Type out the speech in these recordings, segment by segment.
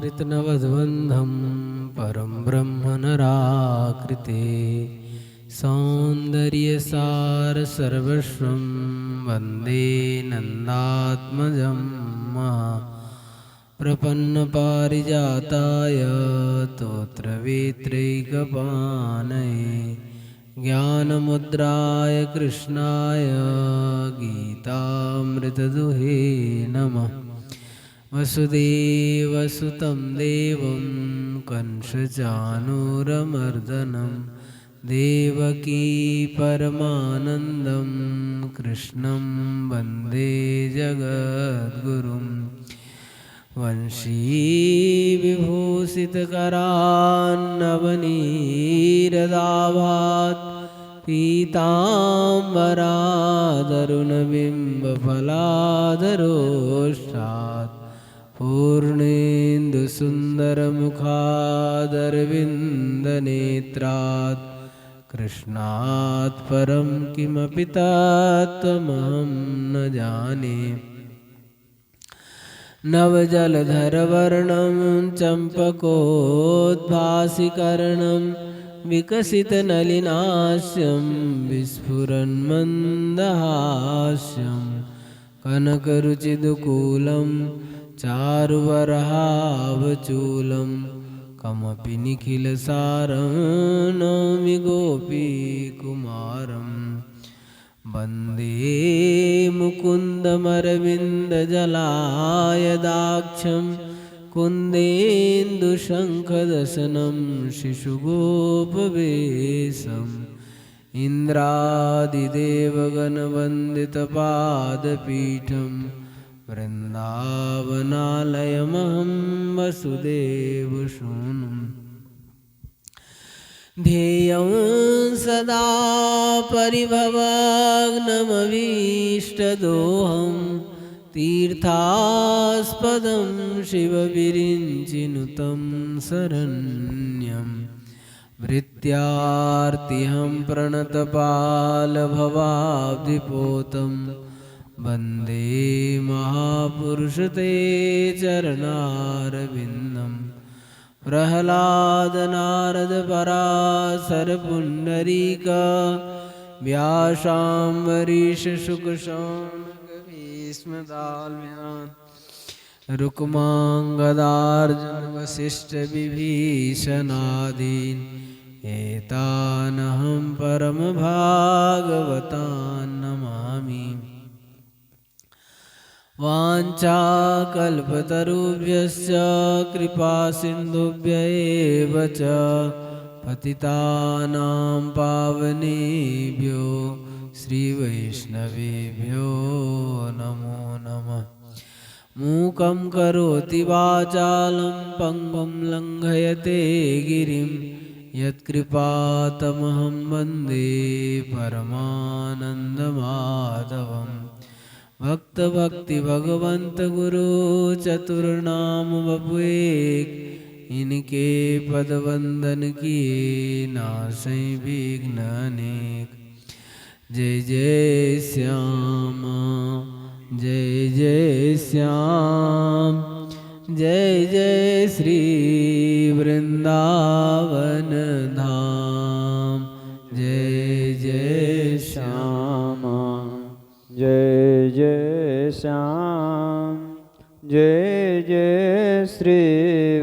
कृतनवद्बन्धं परं ब्रह्म नराकृते सौन्दर्यसारसर्वस्वं वन्दे नन्दात्मजं प्रपन्नपारिजाताय स्तोत्रवेत्रैकपाणये ज्ञानमुद्राय कृष्णाय गीतामृतदुहे नमः। वसुदेवसुतं देवं कंसचाणूरमर्दनं देवकी परमानन्दं कृष्णं वन्दे जगद्गुरुं। वंशीविभूषितकरान्नवनीरदाभात् पीताम्बरादरुणबिम्बफलाधरोष्ठात् पूर्णेन्दुसुन्दरमुखादरविन्दनेत्रात् कृष्णात् परं किमपि तत्त्वमहं न जाने। नवजलधरवर्णं चम्पकोद्भासिकर्णं विकसितनलिनास्यं विस्फुरन्मन्दहास्यं कनकरुचिदुकूलं चारुवरहावचूलं कमपि निखिलसारं नौमि गोपीकुमारम्। वन्दे मुकुन्दमरविन्दजलायदाक्षं कुन्देन्दुशङ्खदशनं शिशुगोपवेशम् इन्द्रादिदेवगणवन्दितपादपीठं वृन्दावनालयमहं वसुदेवसूनुम्। ध्येयं सदा परिभवग्नमभीष्टदोहं तीर्थास्पदं शिवविरिञ्चिनुतं शरण्यं। भृत्यार्तिहं प्रणतपालभवाब्धिपोतं वन्दे महापुरुषते चरणारविन्दम्। प्रह्लादनारद पराशरपुण्डरीक व्यासाम्बरीषशुकशौनकभीष्मदाल्म्यान् रुक्माङ्गदार्जुन वसिष्ठविभीषणादीन् एतानहं परमभागवतान् नमामि। वाञ्छाकल्पतरुभ्यश्च कृपासिन्धुभ्य एव च पतितानां पावनेभ्यो श्रीवैष्णवेभ्यो नमो नमः। मूकं करोति वाचालं पङ्गुं लङ्घयते गिरिं यत्कृपातमहं वन्दे परमानन्दमाधवम्। भक्ति भगवंत गुरु चतुर्नाम बपुएक इनके पद वंदन किए नासै विघ्न अनेक। जय जय श्याम जय जय श्याम जय जय श्री वृंदावन धाम। जय जय श्याम जय जय श्याम जय जय श्री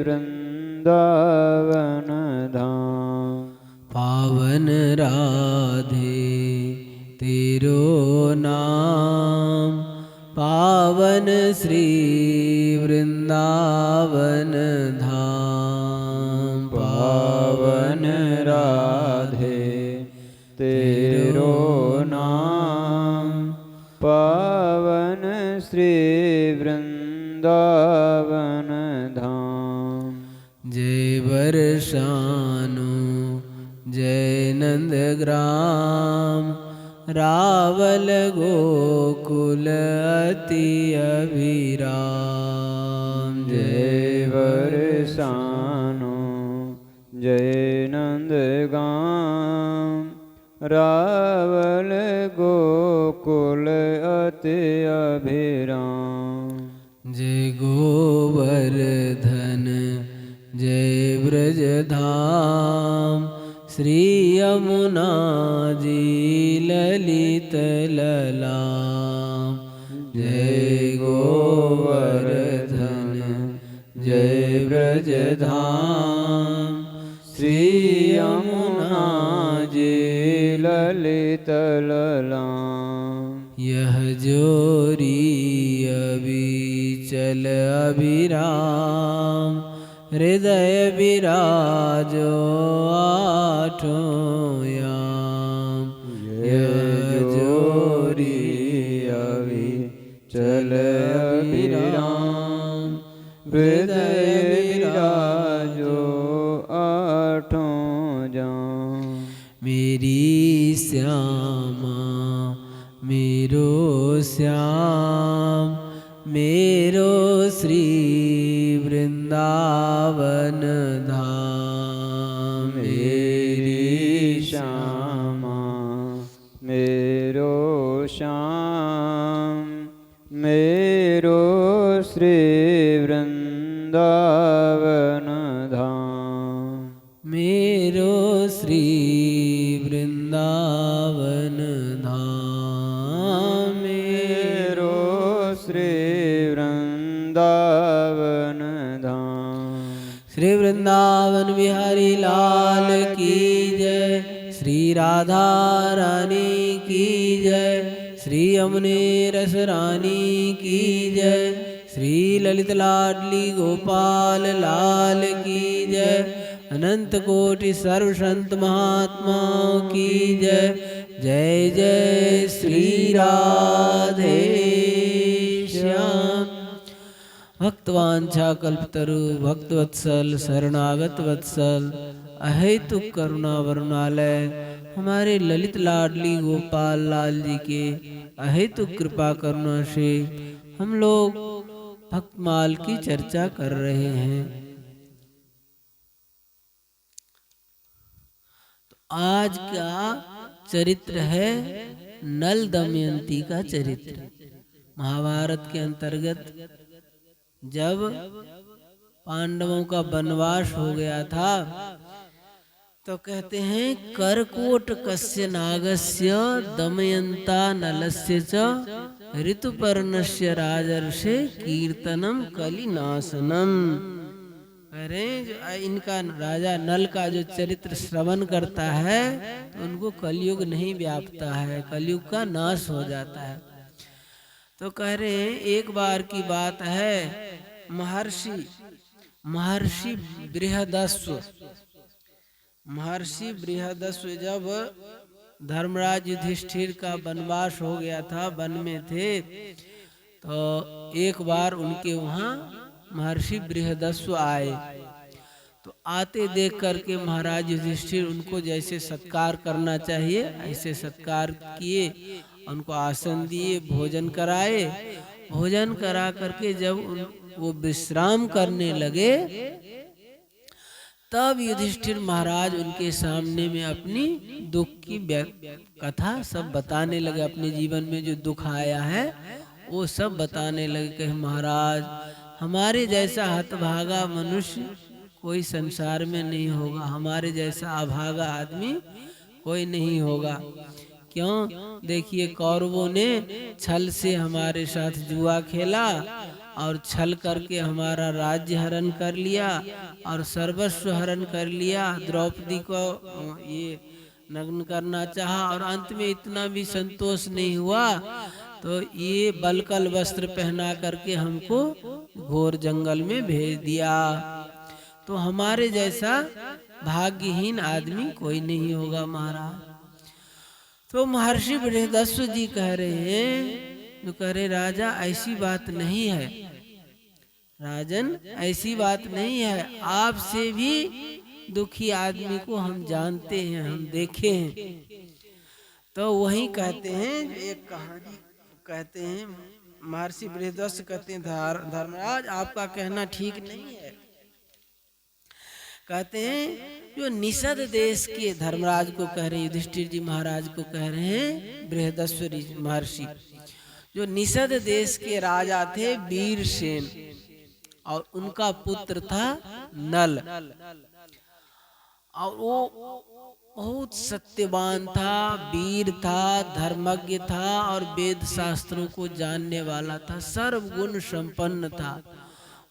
वृंदावन धाम। पावन राधे तेरो नाम पावन श्री वृंदावन धाम। पावन राधे तेरो नाम पावन श्री वृंदावन धाम। जय वर्षानु जय नंदग्राम रावल गोकुल अति अभिराम। जय वर्षानु जय नंदगाम रावल गोकुल अति अभिराम। जय गोवर्धन ब्रज धाम श्री यमुना जी ललित ललाम। जय गोवर्धन जय ब्रज धाम श्री यमुना जी ललित ललाम। यह जोरी अविचल अभिराम हृदय विराजो आठों याम। यह जोरी अविचल अभिराम हृदय विराजो आठों जाम। मेरी श्यामा मेरो श्याम मेरो श्री वृंदावन धाम। मेरी श्यामा मेरो श्याम मेरो श्री वृंदावन धाम। मेरो श्री वृंदावन धाम। मेरो श्री वृंदावन धाम। श्री वृंदावन बिहारी लाल की जय। श्री राधा रानी की जय। श्री यमुने रस रानी की जय। श्री ललित लाडली गोपाल लाल की जय। अनंत कोटि सर्व संत महात्माओं की जय। जय जय श्री राधे श्याम। भक्तवांछा कल्पतरु भक्तवत्सल शरणागत वत्सल अहेतुक करुणा वरुणालय हमारे ललित लाडली गोपाल लाल जी के अहेतुक कृपा करुणा से हम लोग भक्तमाल की चर्चा कर रहे हैं। तो आज का चरित्र है नल दमयंती का चरित्र। महाभारत के अंतर्गत जब पांडवों का वनवास हो गया था तो कहते हैं करकोट कस्य नागस्य दमयंता नलस्य च ऋतुपर्णस्य राजर्षे कीर्तनम कलिनाशनम। कह रहे हैं जो इनका राजा नल का जो चरित्र श्रवण करता है तो उनको कलयुग नहीं व्यापता है, कलयुग का नाश हो जाता है। तो कह रहे हैं एक बार की बात है महर्षि बृहदस्व जब धर्मराज युधिष्ठिर का वनवास हो गया था, वन में थे, तो एक बार उनके वहाँ महर्षि बृहदस्व आए। तो आते देख करके महाराज युधिष्ठिर उनको जैसे सत्कार करना चाहिए ऐसे सत्कार किए, उनको आसन दिए, भोजन कराए। भोजन करा करके जब वो विश्राम करने लगे तब युधिष्ठिर महाराज उनके सामने में अपनी दुख की कथा सब बताने लगे। अपने जीवन में जो दुख आया है वो सब बताने लगे कि महाराज हमारे जैसा हतभागा मनुष्य कोई संसार में नहीं होगा, हमारे जैसा अभागा आदमी कोई नहीं होगा। क्यों? देखिए कौरवों ने छल से हमारे साथ जुआ खेला और छल करके हमारा राज्य हरण कर लिया और सर्वस्व हरण कर लिया। द्रौपदी को ये नग्न करना चाहा और अंत में इतना भी संतोष नहीं हुआ तो ये बलकल वस्त्र पहना करके हमको घोर जंगल में भेज दिया। तो हमारे जैसा भाग्यहीन आदमी कोई नहीं होगा महाराज। तो महर्षि बृहदस्व जी कह रहे हैं, जो कह रहे राजा ऐसी बात नहीं है, राजन ऐसी बात नहीं है, आपसे भी दुखी आदमी को हम जानते हैं, हम देखे हैं। तो वही कहते हैं, एक कहानी कहते हैं, महर्षि बृहदस्व कहते हैं धर्मराज आपका कहना ठीक नहीं है। कहते हैं जो निषद देश के धर्मराज को कह रहे हैं, युधिष्ठिर जी महाराज को कह रहे हैं बृहदस्व महर्षि, जो निषद देश के राजा थे वीरसेन और उनका पुत्र था नल। और वो बहुत सत्यवान था, वीर था, धर्मज्ञ था और वेद शास्त्रों को जानने वाला था, सर्वगुण संपन्न था।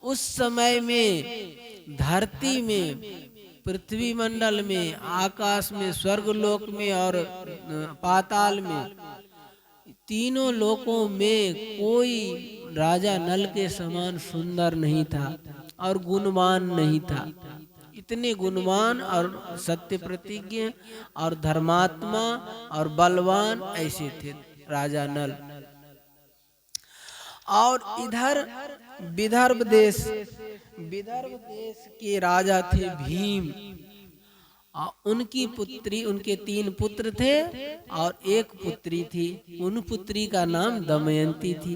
उस समय में धरती में, पृथ्वी मंडल में, आकाश में, स्वर्गलोक में और पाताल में, तीनों लोकों में कोई राजा नल के समान सुंदर नहीं था और गुणवान नहीं था। इतने गुणवान और सत्य प्रतिज्ञ और धर्मात्मा और बलवान ऐसे थे राजा नल। और इधर विदर्भ देश के राजा थे भीम। उनकी पुत्री, उनके 3 पुत्र थे और एक पुत्री थी। उन पुत्री का नाम दमयंती थी।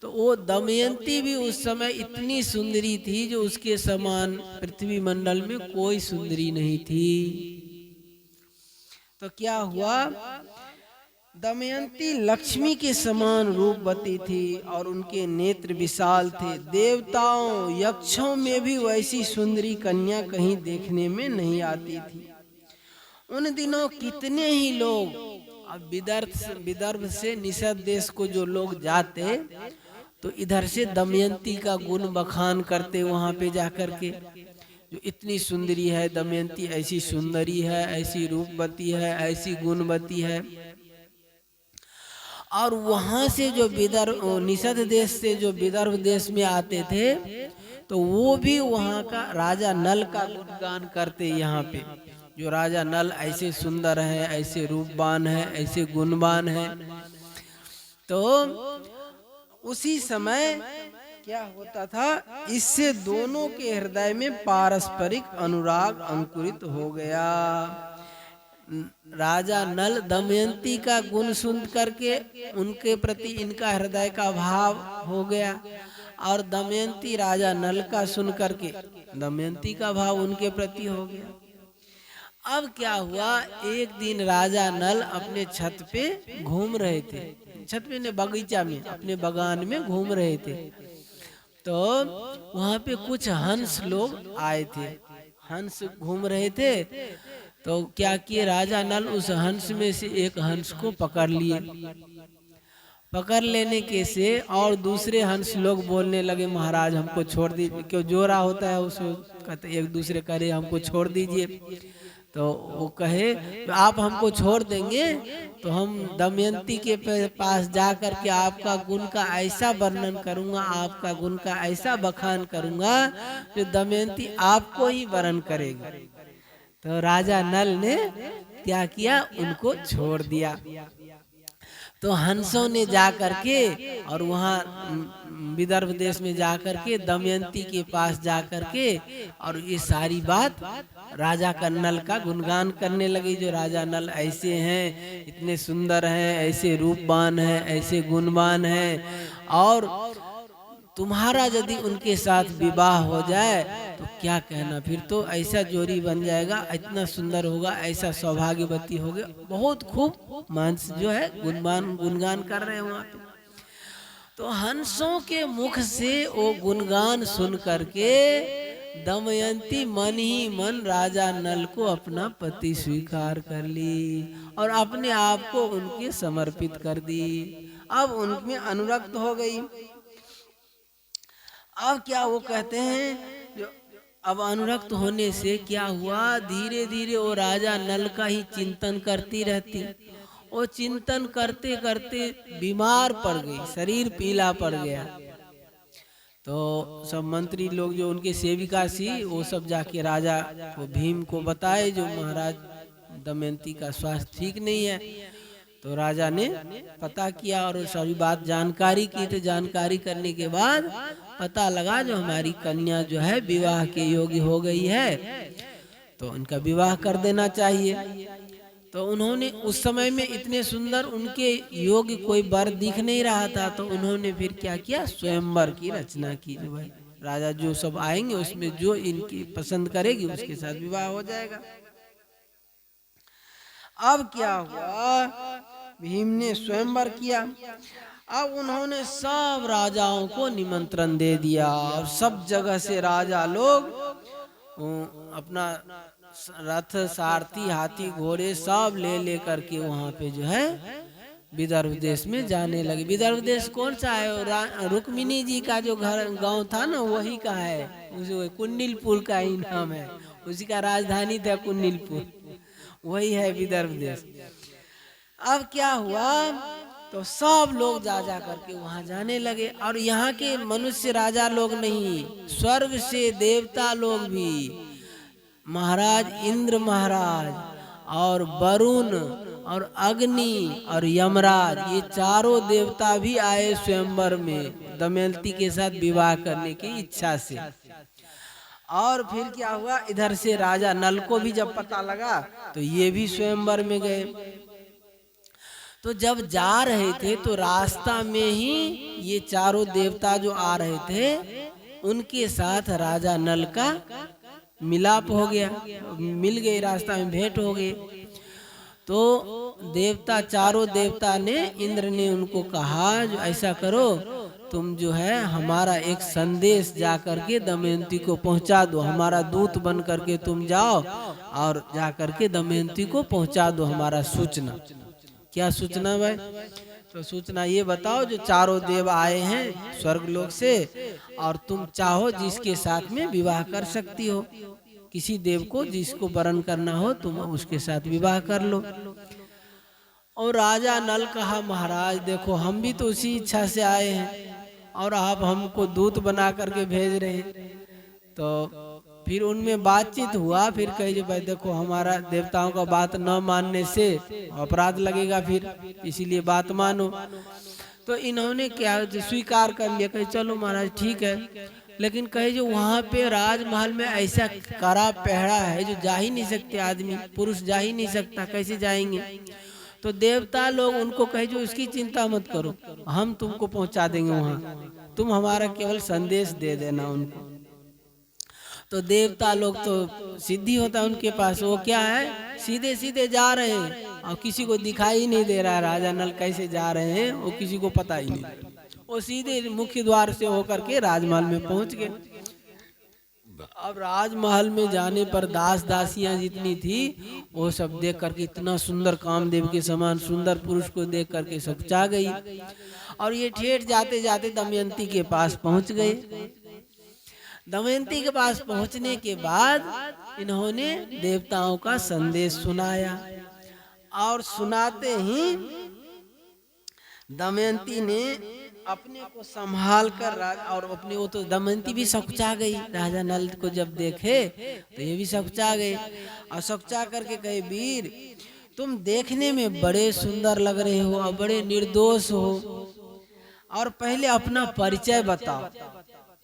तो वो दमयंती भी उस समय इतनी सुंदरी थी जो उसके समान पृथ्वी मंडल में कोई सुंदरी नहीं थी। तो क्या हुआ, दमयंती लक्ष्मी के समान रूपवती थी और उनके नेत्र विशाल थे। देवताओं यक्षों में भी वैसी सुंदरी कन्या कहीं देखने में नहीं आती थी। उन दिनों कितने ही लोग, अब विदर्भ से निषद देश को जो लोग जाते तो इधर से दमयंती का गुण बखान करते वहां पे जाकर के, जो इतनी सुंदरी है दमयंती, ऐसी सुंदरी है, ऐसी रूपवती है, ऐसी गुणवती है। और वहां से जो निषद देश से जो विदर्भ देश में आते थे तो वो भी वहां का राजा नल का गुणगान करते। यहाँ पे जो राजा नल ऐसे सुंदर है, ऐसे रूपवान है, ऐसे गुणवान है। तो उसी समय क्या होता था, इससे दोनों के हृदय में पारस्परिक अनुराग अंकुरित हो गया। राजा नल दमयंती का गुण सुन करके उनके प्रति इनका हृदय का भाव हो गया और दमयंती राजा नल का सुन करके दमयंती का भाव उनके प्रति हो गया। अब क्या हुआ, एक दिन राजा नल अपने छत पे घूम रहे थे, छत पे ने बगीचा में, अपने बागान में घूम रहे थे। तो वहां पे कुछ हंस लोग आए थे, हंस घूम रहे थे। तो क्या किए, राजा नल उस हंस में से एक हंस को पकड़ लिए। पकड़ लेने के से और दूसरे हंस लोग बोलने लगे, महाराज हमको छोड़ दीजिए। क्यों जोरा होता है उसको, कहते एक दूसरे करे हमको छोड़ दीजिए। तो वो कहे तो आप हमको छोड़ देंगे तो हम दमयंती के पास जा कर के आपका गुण का ऐसा वर्णन करूंगा, आपका गुण का ऐसा बखान करूंगा जो दमयंती आपको ही वरण करेगी। तो राजा नल ने क्या किया, उनको छोड़ दिया। तो हंसों ने जा करके और वहाँ विदर्भ देश में जा करके दमयंती के पास जा करके और ये सारी बात राजा का नल का गुणगान करने लगी। जो राजा नल ऐसे हैं, इतने सुंदर हैं, ऐसे रूपवान हैं, ऐसे गुणवान हैं, और तुम्हारा यदि उनके साथ विवाह हो जाए तो क्या कहना, फिर तो ऐसा जोड़ी बन जाएगा, इतना सुंदर होगा, ऐसा सौभाग्यवती होगा। बहुत खूब मानस जो है गुणगान कर रहे हैं वहाँ पे। तो हंसों के मुख से वो गुणगान सुन करके दमयंती मन ही मन राजा नल को अपना पति स्वीकार कर ली और अपने आप को उनके समर्पित कर दी। अब उनमें अनुरक्त हो गई। अब क्या वो कहते हैं, जो अब अनुरक्त होने से क्या हुआ, धीरे धीरे वो राजा नल का ही चिंतन करती रहती। वो चिंतन करते करते बीमार पड़ गई, शरीर पीला पड़ गया। तो सब मंत्री लोग जो उनके सेविका सी, वो सब जाके राजा को भीम को बताए जो महाराज दमयंती का स्वास्थ्य ठीक नहीं है। तो राजा ने पता किया और सभी बात जानकारी की। तो जानकारी करने के बाद पता लगा जो हमारी कन्या जो है विवाह के योग्य हो गई है, तो उनका विवाह कर देना चाहिए। तो उन्होंने उस समय में इतने सुंदर उनके योग्य कोई वर दिख नहीं रहा था। तो उन्होंने फिर क्या किया, स्वयंवर की रचना की। जो भाई राजा जो सब आएंगे उसमें जो इनकी पसंद करेगी उसके साथ विवाह हो जाएगा। अब क्या हुआ, भीम ने स्वयंवर किया। अब उन्होंने सब राजाओं को निमंत्रण दे दिया और सब जगह से राजा लोग अपना रथ सारथी हाथी घोड़े सब ले ले करके वहाँ पे जो है विदर्भ देश में जाने लगे। विदर्भ देश कौन सा है? रुक्मिणी जी का जो घर गांव था ना वही का है, उस कुन्निलपुर का ही नाम है, उसी का राजधानी था कुन्निलपुर, वही है विदर्भ देश। अब क्या हुआ, तो सब लोग जा जा करके वहां जाने लगे। और यहाँ के मनुष्य राजा लोग नहीं, स्वर्ग से देवता लोग भी, महाराज इंद्र महाराज और वरुण और अग्नि और यमराज, ये चारों देवता भी आए स्वयंवर में दमयंती के साथ विवाह करने की इच्छा से। और फिर क्या हुआ, इधर से राजा नल को भी जब पता लगा तो ये भी स्वयंवर में गए। तो जब जा रहे थे तो रास्ता में ही ये चारों देवता जो आ रहे थे उनके साथ राजा नल का मिलाप हो गया, मिल गए, रास्ता में भेंट हो गए। तो देवता, चारों देवता ने, इंद्र ने उनको कहा जो ऐसा करो, तुम जो है हमारा एक संदेश जा करके दमयंती को पहुंचा दो, हमारा दूत बन करके तुम जाओ और जा करके दमयंती को पहुंचा दो हमारा सूचना। क्या सूचना भाई? तो सूचना ये बताओ, जो चारों देव आए हैं स्वर्ग लोक से और तुम चाहो जिसके साथ में विवाह कर सकती हो, किसी देव को जिसको वरण करना हो तुम उसके साथ विवाह कर लो। और राजा नल कहा, महाराज देखो हम भी तो उसी इच्छा से आए हैं और आप हमको दूत बना करके भेज रहे हैं। तो फिर उनमें बातचीत हुआ, फिर कहे जो भाई देखो हमारा देवताओं का बात न मानने से अपराध लगेगा, फिर इसीलिए बात मानो। तो इन्होंने क्या स्वीकार कर लिया, कहे चलो महाराज ठीक है। लेकिन कहे जो वहाँ पे राजमहल में ऐसा कड़ा पहरा है जो जा ही नहीं सकते, आदमी पुरुष जा ही नहीं सकता, कैसे जाएंगे? तो देवता लोग उनको कहे जो इसकी चिंता मत करो, हम तुमको पहुँचा देंगे वहाँ, तुम हमारा केवल संदेश दे देना उनको। तो देवता लोग तो सिद्धि होता है उनके पास, वो क्या है सीधे सीधे जा रहे हैं और किसी को दिखाई नहीं दे रहा है राजा नल कैसे जा रहे हैं, वो किसी को पता ही नहीं। वो सीधे मुख्य द्वार से होकर के राजमहल में पहुंच गए। अब राजमहल में जाने पर दास दासियां जितनी थी वो सब देख करके, इतना सुंदर कामदेव के समान सुंदर पुरुष को देख करके सब चा गई। और ये ठेठ जाते जाते दमयंती के पास पहुंच गए। दमयंती के पास पहुंचने के बाद इन्होंने देवताओं का संदेश सुनाया और सुनाते ही दमयंती ने अपने को संभाल कर और अपने, वो तो दमयंती भी सकुचा गई, राजा नल को जब देखे तो ये भी सकुचा गए और सकुचा करके कहे, वीर तुम देखने में बड़े सुंदर लग रहे हो और बड़े निर्दोष हो, और पहले अपना परिचय बताओ।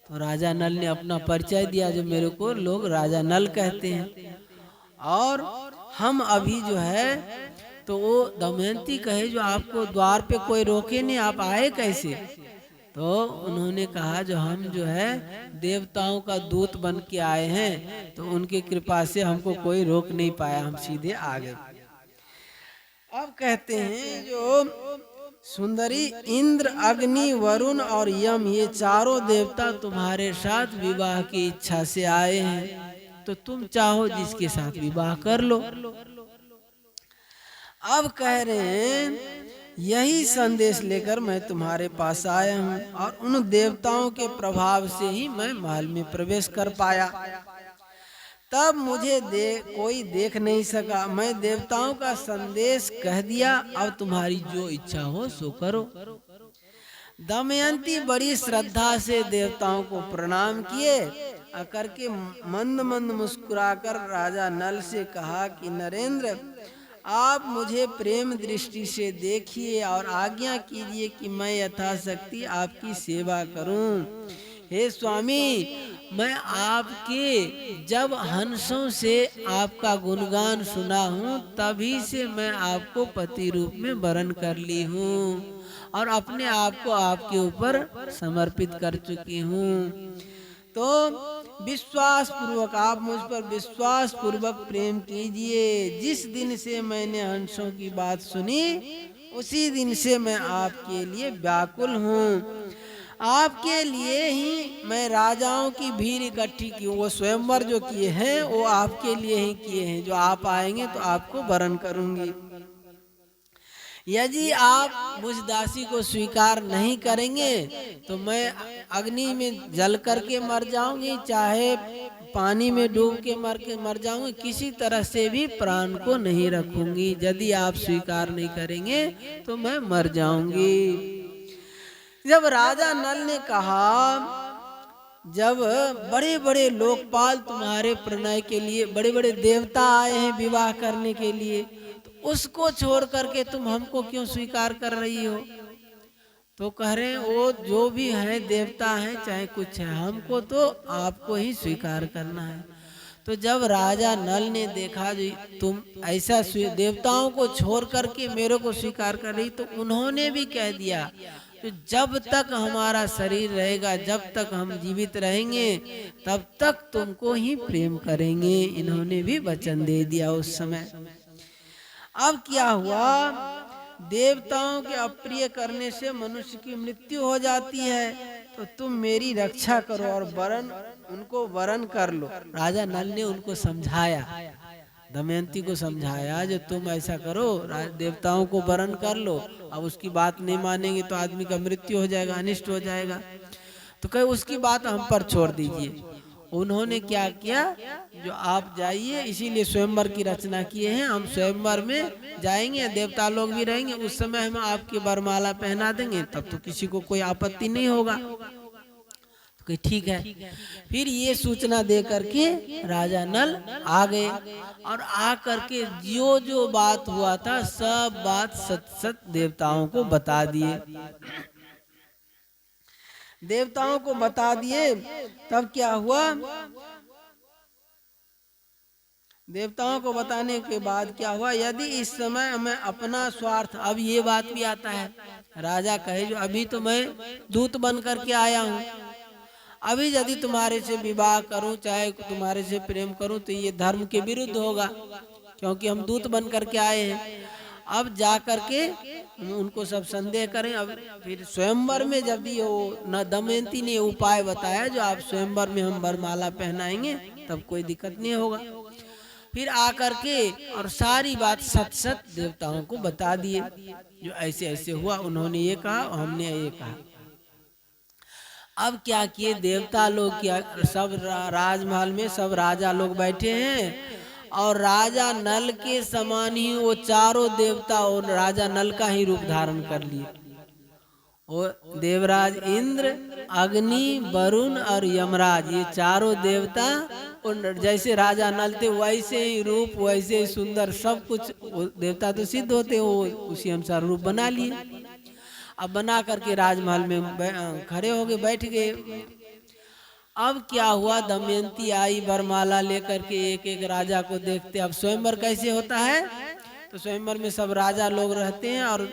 तो राजा नल ने अपना परिचय दिया, जो मेरे को लोग राजा नल कहते हैं, और हम अभी जो है, तो वो दमयंती कहे जो आपको द्वार पे कोई रोके नहीं, आप आए कैसे? तो उन्होंने कहा जो हम जो है देवताओं का दूत बन के आए हैं, तो उनकी कृपा से हमको कोई रोक नहीं पाया, हम सीधे आ गए। अब कहते हैं जो सुंदरी, इंद्र अग्नि वरुण और यम, ये चारों देवता तुम्हारे साथ विवाह की इच्छा से आए हैं, तो तुम चाहो जिसके साथ विवाह कर लो। अब कह रहे हैं यही संदेश लेकर मैं तुम्हारे पास आया हूँ, और उन देवताओं के प्रभाव से ही मैं महल में प्रवेश कर पाया। तब मुझे कोई देख नहीं सका, मैं देवताओं का संदेश कह दिया, अब तुम्हारी जो इच्छा हो सो करो। दमयंती बड़ी श्रद्धा से देवताओं को प्रणाम किए, करके मंद मंद मुस्कुराकर राजा नल से कहा कि नरेंद्र, आप मुझे प्रेम दृष्टि से देखिए और आज्ञा कीजिए कि मैं यथाशक्ति आपकी सेवा करूं। हे स्वामी, मैं आपके जब हंसों से आपका गुणगान सुना हूँ तभी से मैं आपको पति रूप में वरण कर ली हूँ और अपने आप को आपके ऊपर समर्पित कर चुकी हूँ। तो विश्वास पूर्वक आप मुझ पर विश्वास पूर्वक प्रेम कीजिए। जिस दिन से मैंने हंसों की बात सुनी उसी दिन से मैं आपके लिए व्याकुल हूँ। आपके लिए ही मैं राजाओं की भीड़ इकट्ठी की हूँ। वो स्वयंवर जो किए हैं वो आपके लिए ही किए हैं। जो आप आएंगे तो आपको वरण करूंगी। यदि आप मुझ दासी को स्वीकार नहीं करेंगे तो मैं अग्नि में जल करके मर जाऊंगी, चाहे पानी में डूब के मर जाऊंगी, किसी तरह से भी प्राण को नहीं रखूंगी। यदि आप स्वीकार नहीं करेंगे तो मैं मर जाऊंगी। जब राजा नल ने कहा, जब बड़े बड़े लोकपाल तुम्हारे प्रणय के लिए, बड़े बड़े देवता आए हैं विवाह करने के लिए, तो उसको छोड़ करके तुम हमको क्यों स्वीकार कर रही हो? तो कह रहे हैं वो जो भी है देवता है चाहे कुछ है, हमको तो आपको ही स्वीकार करना है। तो जब राजा नल ने देखा जी तुम ऐसा देवताओं को छोड़ करके मेरे को स्वीकार कर रही, तो उन्होंने भी कह दिया तो जब तक हमारा शरीर रहेगा, जब तक हम जीवित रहेंगे, तब तक तुमको ही प्रेम करेंगे। इन्होंने भी वचन दे दिया उस समय। अब क्या हुआ, देवताओं के अप्रिय करने से मनुष्य की मृत्यु हो जाती है, तो तुम मेरी रक्षा करो और वरण उनको वरण कर लो। राजा नल ने उनको समझाया, दमयंती को समझाया जो तुम ऐसा करो, देवताओं को वरण कर लो। अब उसकी बात नहीं मानेंगे तो आदमी का मृत्यु हो जाएगा, अनिष्ट हो जाएगा। तो कहे उसकी बात हम पर छोड़ दीजिए। उन्होंने क्या किया, जो आप जाइए, इसीलिए स्वयंवर की रचना किए हैं। हम स्वयंवर में जाएंगे, देवता लोग भी रहेंगे, उस समय हम आपकी वरमाला पहना देंगे, तब तो किसी को कोई आपत्ति नहीं होगा। तो ठीक है। फिर ये सूचना दे करके राजा नल आ गए और आ करके जो जो बात हुआ था सब बात सत सत देवताओं को बता दिए। देवताओं को बता दिए। तब क्या हुआ, देवताओं को बताने के बाद क्या हुआ, यदि इस समय मैं अपना स्वार्थ, अब ये बात भी आता है, राजा कहे जो अभी तो मैं दूत बन करके आया हूँ, अभी यदि तुम्हारे से विवाह करूं, चाहे तुम्हारे से प्रेम करूं, तो ये धर्म के विरुद्ध होगा, क्योंकि हम दूत बन करके आए हैं। अब जा करके उनको सब संदेह करें। अब फिर स्वयंवर में जब ये न दमयंती ने उपाय बताया जो आप स्वयंवर में हम वरमाला पहनाएंगे, तब कोई दिक्कत नहीं होगा। फिर आकर के और सारी बात सत सत देवताओं को बता दिए, जो ऐसे ऐसे हुआ, उन्होंने ये कहा, हमने ये कहा। अब क्या किए देवता लोग, क्या सब राजमहल में सब राजा लोग बैठे हैं और राजा नल के समान ही वो चारों देवता और राजा नल का ही रूप धारण कर लिए। वो देवराज इंद्र, अग्नि, वरुण और यमराज, ये चारों देवता जैसे राजा नल थे वैसे ही रूप, वैसे ही सुंदर, सब कुछ। देवता तो सिद्ध होते, वो उसी अनुसार रूप बना लिए। अब बना करके राजमहल में खड़े हो गए, बैठ गए। अब क्या हुआ, दमयंती आई वरमाला लेकर के, एक एक राजा को देखते। अब स्वयंवर कैसे होता है, तो स्वयंवर में सब राजा लोग रहते हैं और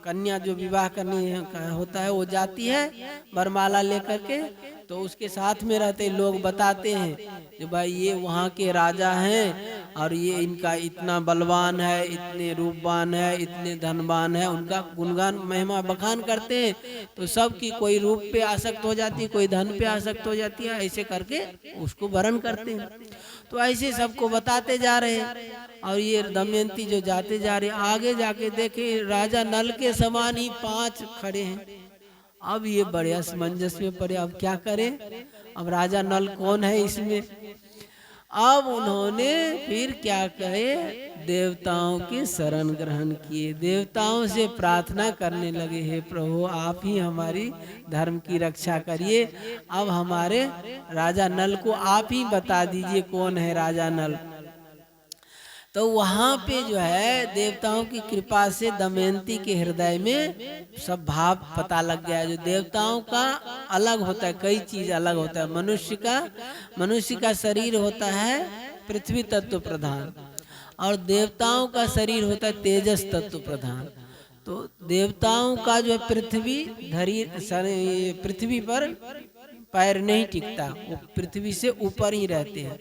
कन्या जो विवाह करनी होता है वो जाती है वरमाला लेकर के, तो उसके साथ में रहते लोग बताते हैं कि भाई ये वहाँ के राजा हैं और ये इनका इतना बलवान है, इतने रूपवान है, इतने धनवान है, उनका गुणगान महिमा बखान करते हैं। तो सबकी कोई रूप पे आसक्त हो जाती है, कोई धन पे आसक्त हो जाती है, ऐसे करके उसको वरण करते हैं। तो ऐसे सबको बताते जा रहे हैं और ये दमयंती जो जाते जा रहे, आगे जाके देखे राजा नल के समान ही 5 खड़े हैं। अब ये बड़े असमंजस में पड़े, अब क्या करें, अब राजा नल कौन है इसमें। अब उन्होंने फिर क्या कहे, देवताओं के शरण ग्रहण किए, देवताओं से प्रार्थना करने लगे, हे प्रभु आप ही हमारी धर्म की रक्षा करिए, अब हमारे राजा नल को आप ही बता दीजिए कौन है राजा नल। तो वहाँ पे जो है देवताओं की कृपा से दमयंती के हृदय में सब भाव पता लग गया। जो देवताओं का अलग होता है, कई चीज अलग होता है। मनुष्य का शरीर होता है पृथ्वी तत्व प्रधान और देवताओं का शरीर होता है तेजस तत्व प्रधान। तो देवताओं का जो पृथ्वी पर पैर नहीं टिकता, वो पृथ्वी से ऊपर ही रहते हैं,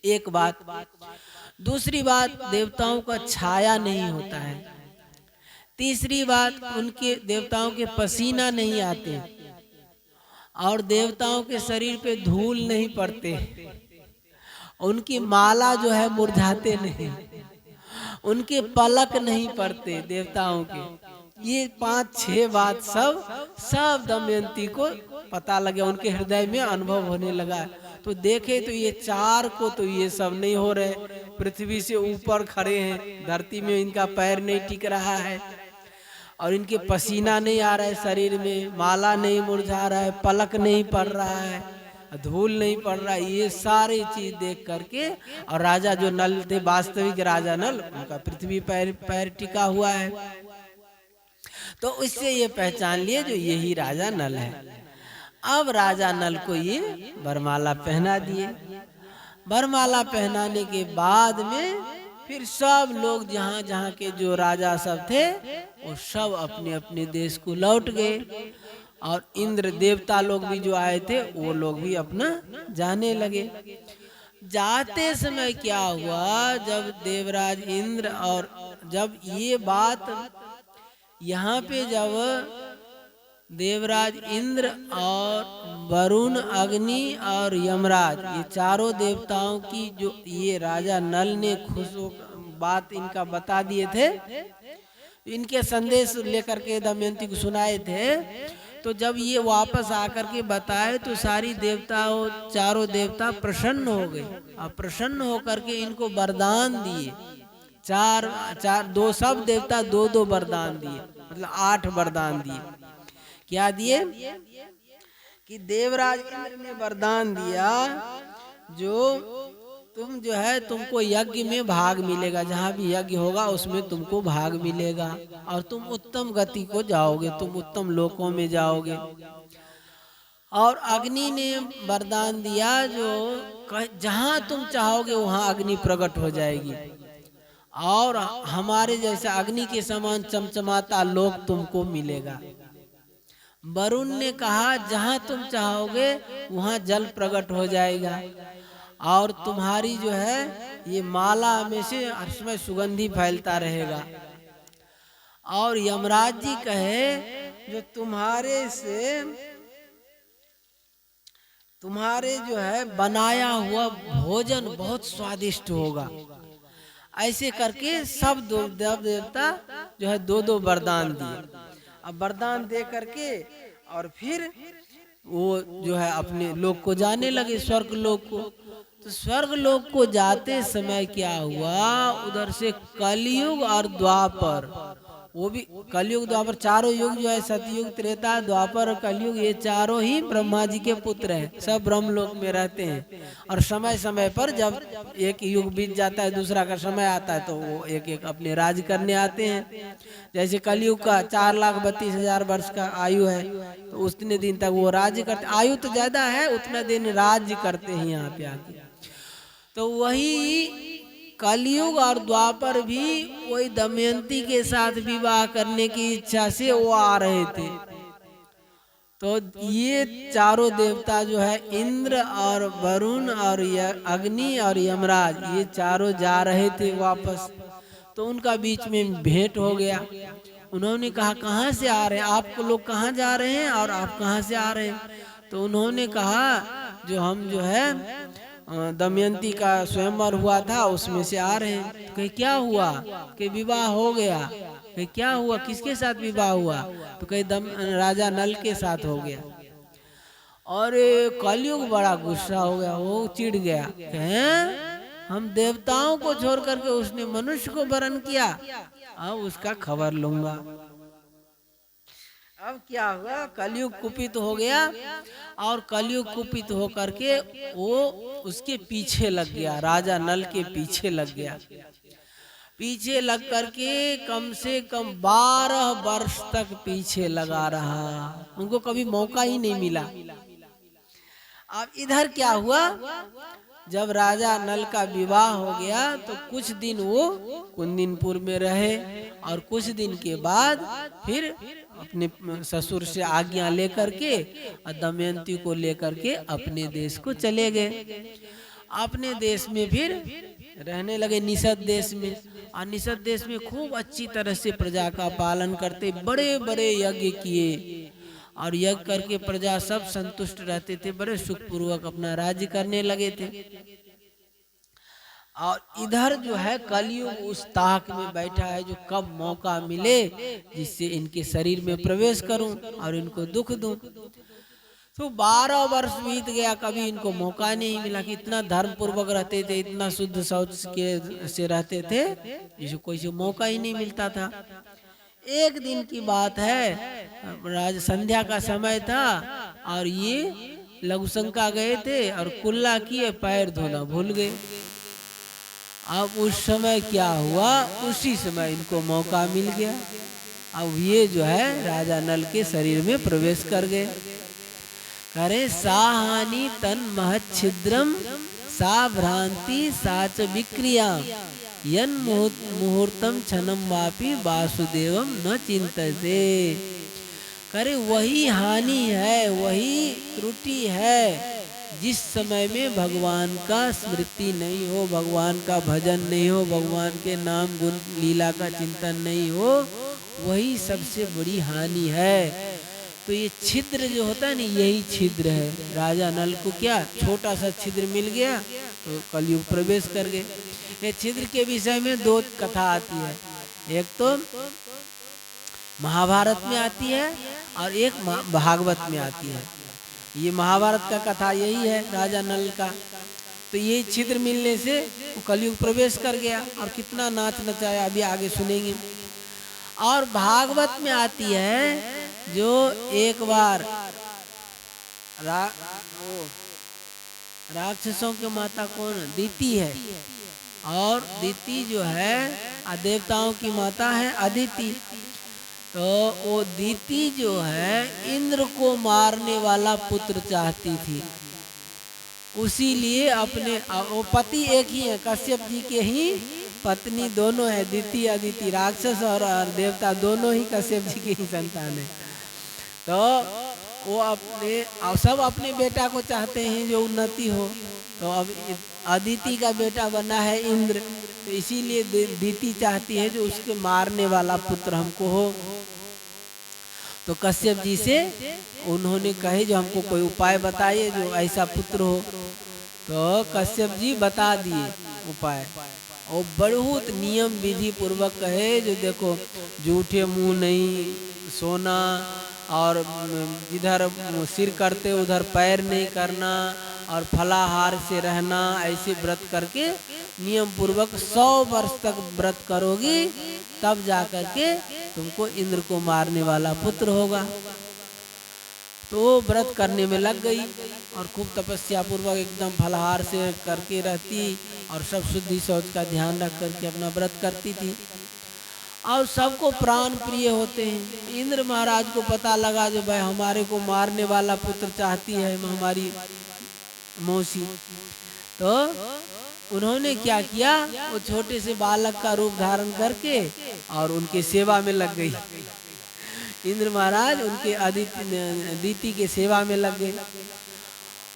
एक बात। दूसरी बात, देवताओं का छाया नहीं होता है। तीसरी बात, उनके देवताओं के पसीना नहीं आते। और देवताओं के शरीर पे धूल नहीं पड़ते, उनकी माला जो है मुरझाते नहीं, उनके पलक नहीं पड़ते देवताओं के। ये 5-6 बात सब दमयंती को पता लगे, उनके हृदय में अनुभव होने लगा। तो देखे तो ये 4 को तो ये सब नहीं हो रहे, पृथ्वी से ऊपर खड़े हैं, धरती में इनका पैर नहीं टिक रहा है, और इनके पसीना नहीं आ रहा है शरीर में, माला नहीं मुरझा रहा है, पलक नहीं पड़ रहा है, धूल नहीं पड़ रहा है। ये सारी चीज देख करके, और राजा जो नल थे, वास्तविक राजा नल, उनका पृथ्वी पैर टिका हुआ है, तो उससे ये पहचान लिए जो यही राजा नल है। अब राजा नल को ये वरमाला पहना दिए। वरमाला पहनाने के बाद में फिर सब लोग जहाँ जहाँ के जो राजा सब थे वो सब अपने अपने देश को लौट गए, और इंद्र देवता लोग भी जो आए थे वो लोग भी अपना जाने लगे। जाते समय क्या हुआ, जब देवराज इंद्र, और जब ये बात यहाँ पे, जब देवराज इंद्र और वरुण, अग्नि और यमराज, ये चारों देवताओं की जो ये राजा नल ने बात इनका बता दिए थे, इनके संदेश लेकर के दमयंती को सुनाए थे, तो जब ये वापस आकर के बताए तो सारी देवताओं, चारों देवता प्रसन्न हो गए, और प्रसन्न होकर के इनको वरदान दिए। सब देवता 2-2 वरदान दिए, मतलब 8 वरदान दिए। क्या दिए कि देवराज इंद्र ने वरदान दिया, जो तुम जो है, तुमको यज्ञ में भाग मिलेगा, जहाँ भी यज्ञ होगा उसमें तुमको भाग मिलेगा, और तुम उत्तम गति को जाओगे, तुम उत्तम लोकों में जाओगे। और अग्नि ने वरदान दिया, जो जहाँ तुम चाहोगे वहाँ अग्नि प्रकट हो जाएगी, और हमारे जैसे अग्नि के समान चमचमाता लोक तुमको मिलेगा। वरुण ने कहा, जहाँ तुम चाहोगे वहाँ जल प्रकट हो जाएगा, और तुम्हारी जो है ये माला में से हर समय सुगंधी फैलता रहेगा। और यमराज जी कहे, जो तुम्हारे जो है बनाया हुआ भोजन बहुत स्वादिष्ट होगा। ऐसे करके सब देवता जो है 2-2 वरदान दिए। अब वरदान दे करके और फिर वो जो है अपने लोक को जाने लगे, स्वर्ग लोक को। तो स्वर्ग लोक को जाते समय क्या हुआ, उधर से कलयुग और द्वापर, वो भी कलयुग द्वापर चारों युग जो है, सतयुग, त्रेता, द्वापर और कलयुग, ये चारों ही ब्रह्मा जी के पुत्र हैं, सब ब्रह्मलोक में रहते हैं। और समय समय पर जब एक युग बीत जाता है, दूसरा का समय आता है, तो वो एक एक अपने राज करने आते हैं। जैसे कलयुग का 4,32,000 वर्ष का आयु है, तो उतने दिन तक वो राज्य करते, आयु तो ज्यादा है, उतना दिन राज्य करते हैं यहाँ पे आके। तो वही कलयुग और द्वापर भी वही दमयंती के साथ विवाह करने की इच्छा से वो आ रहे थे। तो ये चारों देवता जो है, इंद्र और वरुण और अग्नि और यमराज, ये चारों जा रहे थे वापस। तो उनका बीच में भेंट हो गया। उन्होंने कहा, कहाँ से आ रहे हैं आप लोग, कहाँ जा रहे हैं और आप कहाँ से आ रहे हैं? तो उन्होंने कहा, जो हम जो है दमयंती का स्वयंवर हुआ था उसमें से आ रहे हैं। कहे क्या हुआ? कि विवाह हो गया। कहे क्या हुआ, किसके साथ विवाह हुआ? तो कहे राजा नल के साथ हो गया। और कलयुग बड़ा गुस्सा हो गया, वो चिढ़ गया, कहे हम देवताओं को छोड़ करके उसने मनुष्य को वरण किया, अब उसका खबर लूंगा। अब क्या हुआ, कलयुग कुपित हो गया, और कलयुग कुपित होकर के वो उसके पीछे लग गया, राजा नल के पीछे लग गया। पीछे लग करके कम से कम 12 वर्ष तक पीछे लगा रहा, उनको कभी मौका ही नहीं मिला। अब इधर क्या हुआ, जब राजा नल का विवाह हो गया तो कुछ दिन वो कुंदिनपुर में रहे, और कुछ दिन के बाद फिर अपने ससुर से आज्ञा लेकर के दमयंती को लेकर के अपने देश को चले गए। अपने देश में फिर रहने लगे, निषद देश में। और निषद देश में खूब अच्छी तरह से प्रजा का पालन करते, बड़े बड़े यज्ञ किए, और यज्ञ करके प्रजा सब संतुष्ट रहते थे, बड़े सुखपूर्वक अपना राज्य करने लगे थे। और इधर जो है कलयुग उस ताक में बैठा है जो कब मौका मिले जिससे इनके शरीर में प्रवेश करूं और इनको दुख दूं। तो 12 वर्ष बीत गया, कभी इनको मौका नहीं मिला कि इतना धर्म पूर्वक रहते थे, इतना शुद्ध शौच के से रहते थे, जिसे कोई से मौका ही नहीं मिलता था। एक दिन की बात है, राज संध्या का समय था और ये लघुशंका गए थे और कुल्ला किए, पैर धोना भूल गए। अब उस समय क्या हुआ, उसी समय इनको मौका मिल गया। अब ये जो है राजा नल के शरीर में प्रवेश कर गए। करे साहानि तन महच्छिद्रम सा भ्रांति साच विक्रिया यन मुहूर्तम क्षणम वापि वासुदेवम न चिंतते। करे वही हानि है, वही त्रुटि है जिस समय में भगवान का स्मृति नहीं हो, भगवान का भजन नहीं हो, भगवान के नाम गुण लीला का चिंतन नहीं हो, वही सबसे बड़ी हानि है। तो ये छिद्र जो होता है ना, यही छिद्र है। राजा नल को क्या छोटा सा छिद्र मिल गया तो कलयुग प्रवेश कर गए। ये छिद्र के विषय में 2 कथा आती है, एक तो महाभारत में आती है और एक भागवत में आती है। ये महाभारत का कथा यही है राजा नल का। तो ये छिद्र मिलने से वो कलयुग प्रवेश कर गया और कितना नाच नचाया, अभी आगे सुनेंगे। और भागवत में आती है जो एक बार राक्षसों के माता कौन, दीति है, और दीति जो है देवताओं की माता है अदिति। तो वो दीति जो है इंद्र को मारने वाला पुत्र चाहती थी, उसी लिए अपने वो पति एक ही है, कश्यप जी के ही पत्नी दोनों है, दीति अदिति, राक्षस और देवता दोनों ही कश्यप जी की ही संतान है। तो वो सब अपने बेटा को चाहते हैं जो उन्नति हो। तो अब अदिति का बेटा बना है इंद्र, तो इसीलिए दीति चाहती है जो उसके मारने वाला पुत्र हमको हो। तो कश्यप जी से उन्होंने कहे जो हमको कोई उपाय बताइए जो ऐसा पुत्र हो। तो कश्यप जी बता दिए उपाय, और बहुत नियम विधि पूर्वक कहे जो देखो जूठे मुंह नहीं सोना, और जिधर सिर करते उधर पैर नहीं करना, और फलाहार से रहना, ऐसे व्रत करके नियम पूर्वक 100 वर्ष तक व्रत करोगी तब जा करके तुमको इंद्र को मारने वाला पुत्र होगा। तो व्रत करने में लग गई और खूब तपस्या पूर्वक एकदम फलाहार से करके रहती और सब शुद्धि शौच का ध्यान रख करके अपना व्रत करती थी। और सबको प्राण प्रिय होते हैं। इंद्र महाराज को पता लगा जो भाई हमारे को मारने वाला पुत्र चाहती है हमारी मौसी, तो उन्होंने क्या किया, वो छोटे से बालक का रूप धारण करके और उनके सेवा में लग गई। इंद्र महाराज उनके अदिति के सेवा में लग गए।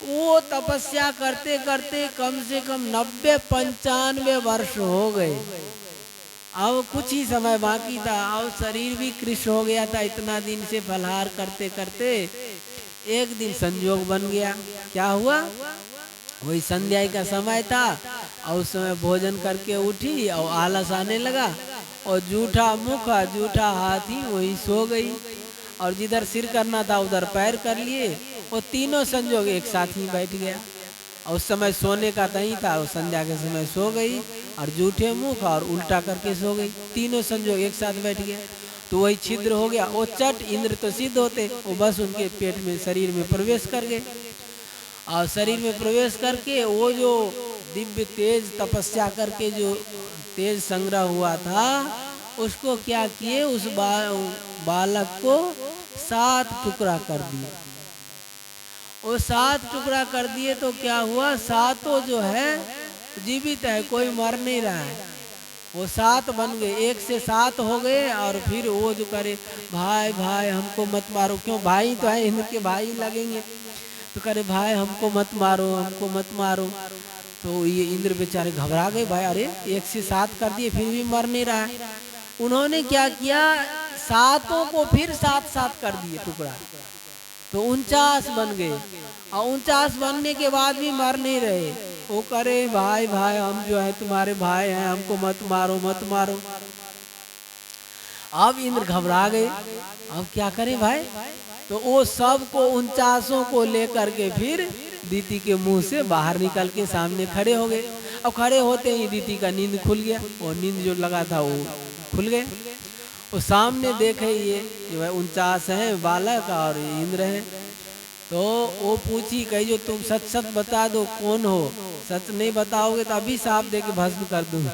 वो तपस्या करते करते कम से कम 90-95 वर्ष हो गए। अब कुछ ही समय बाकी था और शरीर भी कृश हो गया था, इतना दिन से फलहार करते करते। एक दिन संजोग बन गया। क्या हुआ, वही संध्या का समय था और उस समय भोजन करके उठी और आलस आने लगा और जूठा मुख जूठा हाथी वही सो गई, और जिधर सिर करना था उधर पैर कर लिए। वो तीनों संजोग एक साथ ही बैठ गया और उस समय सोने का नहीं था, वो संध्या के समय सो गई और जूठे मुख और उल्टा करके सो गई। तीनों संजोग एक साथ बैठ गया तो वही छिद्र हो गया। वो चट इंद्र तो सिद्ध होते, वो बस उनके पेट में शरीर में प्रवेश कर गए और शरीर में प्रवेश करके वो जो दिव्य तेज तपस्या करके जो तेज संग्रह हुआ था उसको क्या किए, उस बालक को 7 टुकड़ा कर दिए। वो 7 टुकड़ा कर दिए तो क्या हुआ, 7 जो है जीवित है, कोई मर नहीं रहा है। वो 7 बन गए, 1 से 7 हो गए। और फिर वो जो करे भाई भाई हमको मत मारो, क्यों भाई तो है इनके भाई लगेंगे, तो करे भाई हमको मत मारो हमको मत मारो। तो ये इंद्र बेचारे घबरा गए, भाई अरे 1 से 7 कर दिए फिर भी मर नहीं रहा है। उन्होंने क्या किया, 7 को फिर 7-7 कर दिए टुकड़ा, तो 49 बन गए, और 49 बनने के बाद भी मर नहीं रहे। वो करे भाई भाई हम जो है तुम्हारे भाई हैं, हमको मत मारो मत मारो। अब इंद्र घबरा गए, अब क्या करें भाई। तो वो सबको 49 को लेकर के फिर दीति के मुंह से बाहर निकल के सामने खड़े हो गए। अब खड़े होते ही दीति का नींद खुल गया, और नींद जो लगा था वो खुल गए। वो सामने देखे ये जो है 49 है बालक और इंद्र है। तो वो पूछी कही जो तुम सच सच बता दो कौन हो, सच नहीं बताओगे तो अभी सांप दे के भस्म कर दूंगा।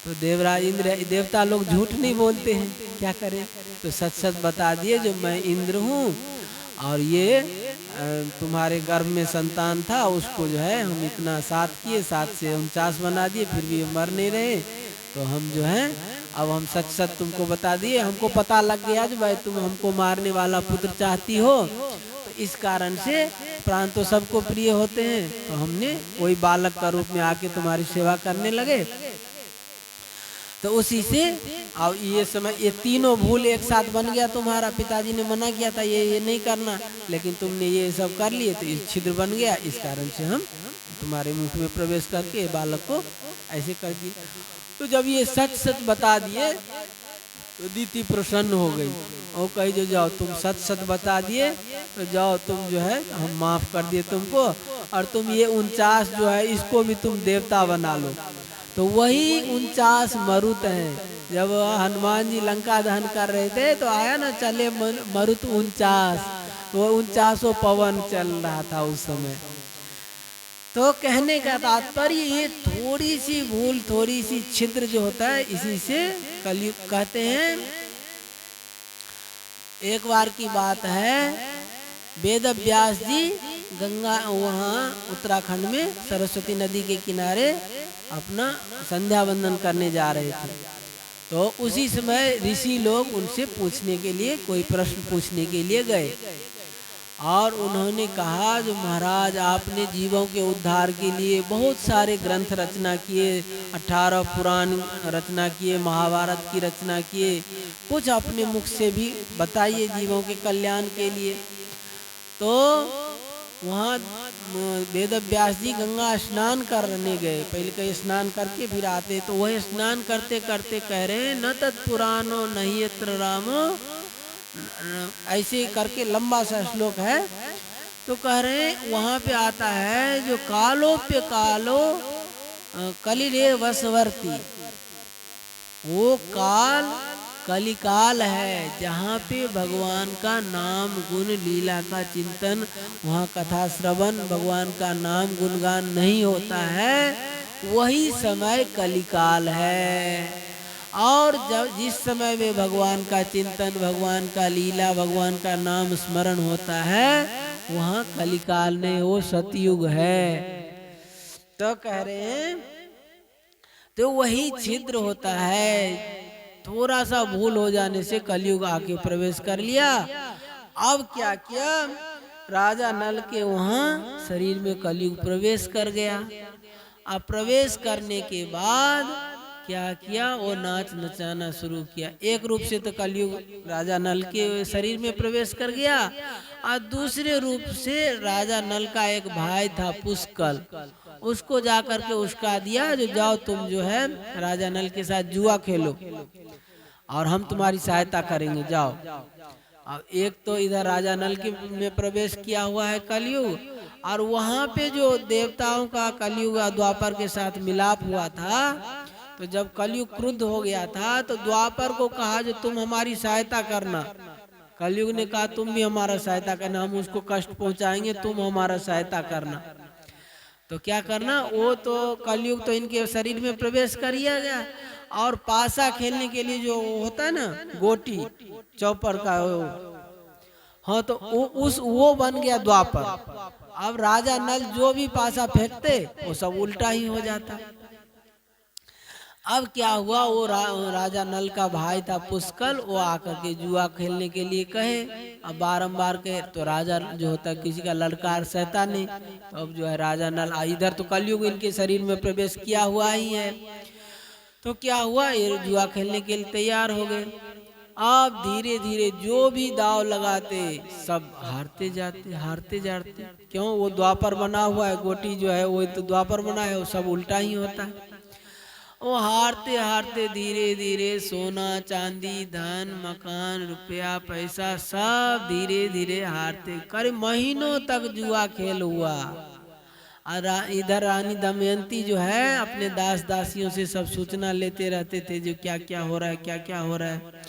तो देवराज इंद्र, देवता लोग झूठ नहीं बोलते हैं, क्या करें। तो सच सच बता दिए जो मैं इंद्र हूँ, और ये तुम्हारे गर्भ में संतान था, उसको जो है हम इतना 7 किए, 7 से 49 बना दिए, फिर भी मर नहीं रहे। तो हम जो है अब हम सच सच तुमको बता दिए, हमको पता लग गया जो भाई तुम हमको मारने वाला पुत्र चाहती हो। तो इस कारण से प्राण तो सबको प्रिय होते हैं, तो हमने वही बालक का रूप में आके तुम्हारी सेवा करने लगे। तो उसी से अब ये समय ये तीनों भूल एक साथ बन गया तुम्हारा। पिताजी ने मना किया था ये नहीं करना, लेकिन तुमने ये सब कर लिए, तो इस छिद्र बन गया। इस कारण से हम तुम्हारे मुख में प्रवेश करके बालक को ऐसे कर दिए। तो जब ये सच सच बता दिए तो दीति प्रसन्न हो गई, और कही जो जाओ तुम सच सच बता दिए, तो जाओ तुम जो है हम माफ कर दिए तुमको, और तुम ये 49 जो है इसको भी तुम देवता बना लो। तो वही 49 मरुत हैं। जब हनुमान जी लंका दहन कर रहे थे तो आया ना चले मरुत 49, वो 49 पवन चल रहा था उस समय। तो कहने का तात्पर्य ये थोड़ी सी भूल, थोड़ी सी छिद्र जो होता है, इसी से कलयुग कहते हैं। एक बार की बात है, वेद व्यास जी गंगा वहाँ उत्तराखंड में सरस्वती नदी के किनारे अपना संध्या वंदन करने जा रहे थे। तो उसी समय ऋषि लोग उनसे पूछने के लिए, कोई प्रश्न पूछने के लिए गए, और उन्होंने कहा जो महाराज आपने जीवों के उद्धार के लिए बहुत सारे ग्रंथ रचना किए, 18 पुराण रचना किए, महाभारत की रचना किए, कुछ अपने मुख से भी बताइए जीवों के कल्याण के लिए। तो वहाँ वेद व्यास जी गंगा स्नान करने गए, पहले कहीं स्नान करके फिर आते। तो वही स्नान करते करते कह रहे न तत्पुराणो नहीं यत्र रामो, ऐसे करके लंबा सा श्लोक है। तो कह रहे वहाँ पे आता है जो कालोप्य कालो कलिरे वसवर्ती, वो काल कलिकाल है जहाँ पे भगवान का नाम गुण लीला का चिंतन, वहाँ कथा श्रवण, भगवान का नाम गुणगान नहीं होता है, वही समय कलिकाल है। और जब जिस समय में भगवान का चिंतन, भगवान का लीला, भगवान का नाम स्मरण होता है, वहाँ कलिकाल नहीं, वो सतयुग है। तो कह रहे हैं तो वही छिद्र होता है, थोड़ा सा भूल हो जाने से कलयुग आके प्रवेश कर लिया। अब क्या किया, राजा नल के वहाँ शरीर में कलयुग प्रवेश कर गया। अब प्रवेश करने के बाद क्या किया, वो नाच नचाना शुरू किया। एक रूप से तो कलयुग राजा नल के शरीर में प्रवेश कर गया, और दूसरे रूप से राजा नल का एक भाई था पुष्कल, उसको जाकर के उस्का दिया जो जाओ तुम जो है राजा नल के साथ जुआ खेलो और हम तुम्हारी सहायता करेंगे, जाओ। अब एक तो इधर राजा नल के में प्रवेश किया हुआ है कलयुग, और वहाँ पे जो देवताओं का कलयुग द्वापर के साथ मिलाप हुआ था, तो जब कलयुग क्रुद्ध हो गया था तो द्वापर को कहा जो तुम हमारी सहायता करना। कलयुग ने कहा तुम भी हमारा सहायता करना, हम उसको कष्ट पहुंचाएंगे, तुम हमारा सहायता करना। तो क्या करना, वो तो कलयुग तो इनके शरीर में प्रवेश कर ही गया, और पासा खेलने के लिए जो होता है ना गोटी चौपर का हाँ, तो वो बन गया द्वापर। अब राजा नल जो भी पासा फेंकते वो सब उल्टा ही हो जाता। अब क्या हुआ, वो राजा नल का भाई था पुष्कल, वो आकर के जुआ खेलने के लिए कहे। अब बारंबार कहे तो राजा जो होता है किसी का लड़का सहता नहीं, तो अब जो है राजा नल इधर तो कलयुग इनके शरीर में प्रवेश किया हुआ ही है। तो क्या हुआ, ये जुआ खेलने के लिए तैयार हो गए। अब धीरे धीरे जो भी दाव लगाते सब हारते जाते। क्यों? वो द्वापर बना हुआ है, गोटी जो है वो तो द्वापर बना है, वो सब उल्टा ही होता है। वो हारते हारते धीरे धीरे सोना चांदी धन मकान रुपया पैसा सब धीरे धीरे हारते, करीब महीनों तक जुआ खेल हुआ। और इधर रानी दमयंती जो है अपने दास दासियों से सब सूचना लेते रहते थे जो क्या क्या हो रहा है, क्या क्या हो रहा है।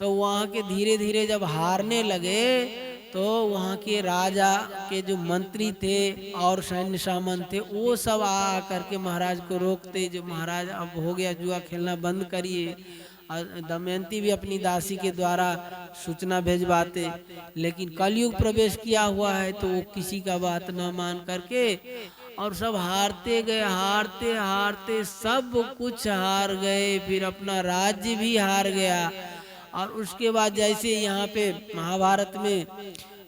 तो वहाँ के धीरे धीरे जब हारने लगे तो वहाँ के राजा के जो मंत्री थे और सैन्य सामंत थे वो सब आ करके महाराज को रोकते, जो महाराज अब हो गया, जुआ खेलना बंद करिए। और दमयंती भी अपनी दासी के द्वारा सूचना भेजवाते, लेकिन कलयुग प्रवेश किया हुआ है तो वो किसी का बात न मान करके और सब हारते गए, हारते हारते सब कुछ हार गए, फिर अपना राज्य भी हार गया। और उसके बाद जैसे यहाँ पे महाभारत में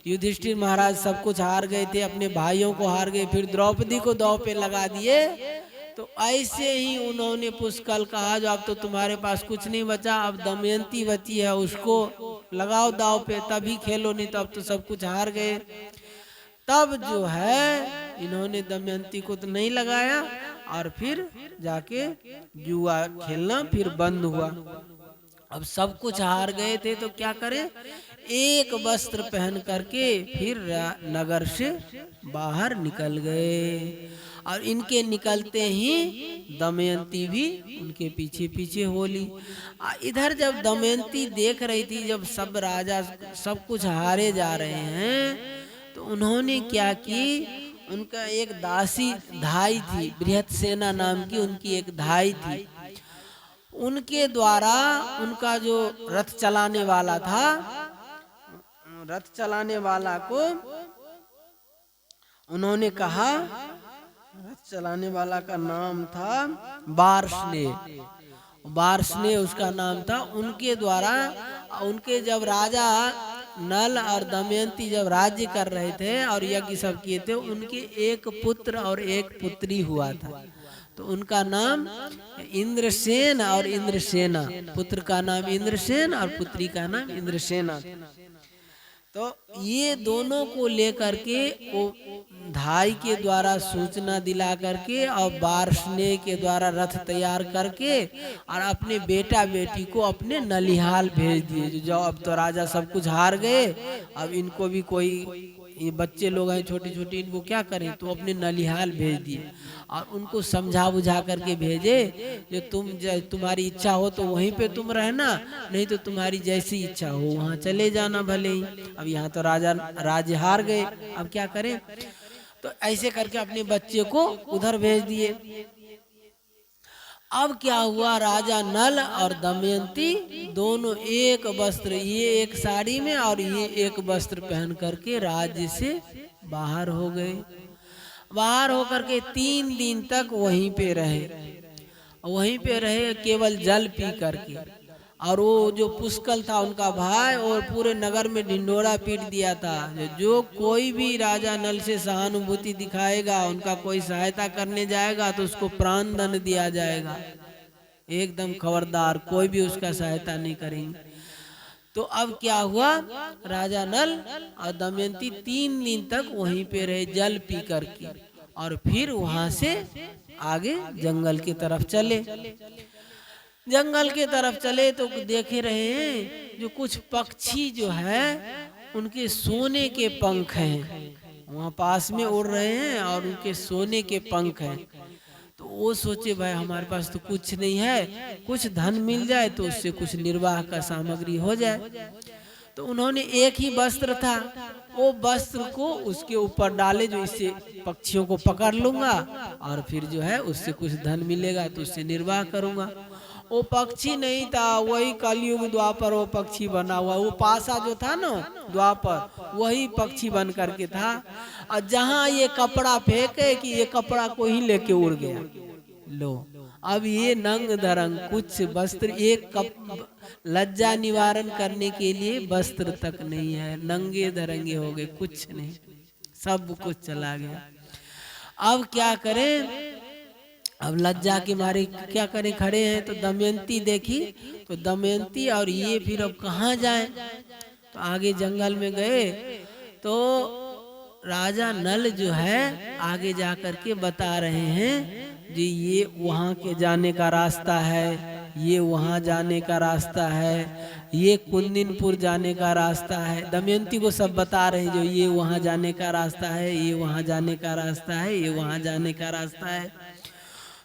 युधिष्ठिर महाराज सब कुछ हार गए थे, अपने भाइयों को हार गए, फिर द्रौपदी को दांव पे लगा दिए, तो ऐसे ही उन्होंने पुष्कल कहा जो अब तो तुम्हारे पास कुछ नहीं बचा, अब दमयंती बची है उसको लगाओ दांव पे, तभी खेलो, नहीं तो अब तो सब कुछ हार गए। तब जो है इन्होंने दमयंती को तो नहीं लगाया और फिर जाके जुआ खेलना फिर बंद हुआ। अब सब कुछ हार गए थे तो क्या करें, एक वस्त्र पहन करके फिर नगर से बाहर निकल गए। और इनके निकलते ही दमयंती भी उनके पीछे पीछे हो ली। इधर जब दमयंती देख रही थी जब सब राजा सब कुछ हारे जा रहे हैं तो उन्होंने क्या की, उनका एक दासी धाई थी, बृहत्सेना नाम की उनकी एक धाई थी, उनके द्वारा उनका जो रथ चलाने वाला था, रथ चलाने वाला को उन्होंने कहा, रथ चलाने वाला का नाम था बार्ष्णेय उसका नाम था। उनके द्वारा उनके जब राजा नल और दमयंती जब राज्य कर रहे थे और यज्ञ सब किए थे, उनके एक पुत्र और एक पुत्री हुआ था, तो उनका नाम इंद्रसेन और इंद्रसेना, पुत्र का नाम इंद्रसेन और पुत्री का नाम इंद्रसेना। तो ये दोनों को लेकर के वो धाई के द्वारा सूचना दिला करके और बार्ष्णेय के द्वारा रथ तैयार करके और अपने बेटा बेटी को अपने नलिहाल भेज दिए। जो अब तो राजा सब कुछ हार गए, अब इनको भी कोई, ये बच्चे लोग हैं छोटे छोटे, इनको क्या करें, तो अपने नलिहाल भेज दिए और उनको समझा बुझा करके भेजे जो तुम्हारी इच्छा हो तो वहीं पे तुम रहना, नहीं तो तुम्हारी जैसी इच्छा हो वहाँ चले जाना भले ही। अब यहाँ तो राज्य हार गए, अब क्या करें, तो ऐसे करके अपने बच्चे को उधर भेज दिए। अब क्या हुआ, राजा नल और दमयंती दोनों एक वस्त्र, ये एक साड़ी में और ये एक वस्त्र पहन करके राज्य से बाहर हो गए। बाहर होकर के 3 दिन तक वहीं पे रहे केवल जल पी करके। और वो जो पुष्कल था उनका भाई और पूरे नगर में ढिंडोरा पीट दिया था, जो कोई भी राजा नल से सहानुभूति दिखाएगा, उनका कोई सहायता करने जाएगा तो उसको प्राण दंड दिया जाएगा, एकदम खबरदार, कोई भी उसका सहायता नहीं करेंगे। तो अब क्या हुआ, राजा नल और दमयंती 3 दिन तक वहीं पे रहे जल पी करके, और फिर वहां से आगे जंगल की तरफ चले। जंगल के तरफ चले तो देखे रहे हैं जो कुछ पक्षी जो है उनके सोने के पंख हैं, वहाँ पास में उड़ रहे हैं और उनके सोने के पंख हैं। तो वो सोचे भाई हमारे पास तो कुछ नहीं है, कुछ धन मिल जाए तो उससे कुछ निर्वाह का सामग्री हो जाए। तो उन्होंने एक ही वस्त्र था, वो वस्त्र को उसके ऊपर डाले जो इससे पक्षियों को पकड़ लूंगा और फिर जो है उससे कुछ धन मिलेगा तो उससे निर्वाह करूंगा। वो पक्षी नहीं था, वही कलयुग द्वापर वो पक्षी बना हुआ, वो पासा जो था ना द्वापर वही पक्षी बन करके था। और जहाँ ये कपड़ा फेंके कि ये कपड़ा को ही लेके उड़ गया। लो अब ये नंग धरंग कुछ वस्त्र, एक कप लज्जा निवारण करने के लिए वस्त्र तक नहीं है, नंगे धरंगे हो गए, कुछ नहीं, सब कुछ चला गया। अब क्या करें, अब लज्जा के मारे क्या करें, खड़े हैं। तो दमयंती देखी, तो दमयंती और ये फिर अब कहाँ जाएं। तो आगे जंगल में गए तो राजा नल जो है आगे जा कर के बता रहे हैं जी ये वहाँ के जाने का रास्ता है, ये वहाँ जाने का रास्ता है, ये कुंदिनपुर जाने का रास्ता है। दमयंती को सब बता रहे हैं जो ये वहाँ जाने का रास्ता है, ये वहाँ जाने का रास्ता है, ये वहाँ जाने का रास्ता है।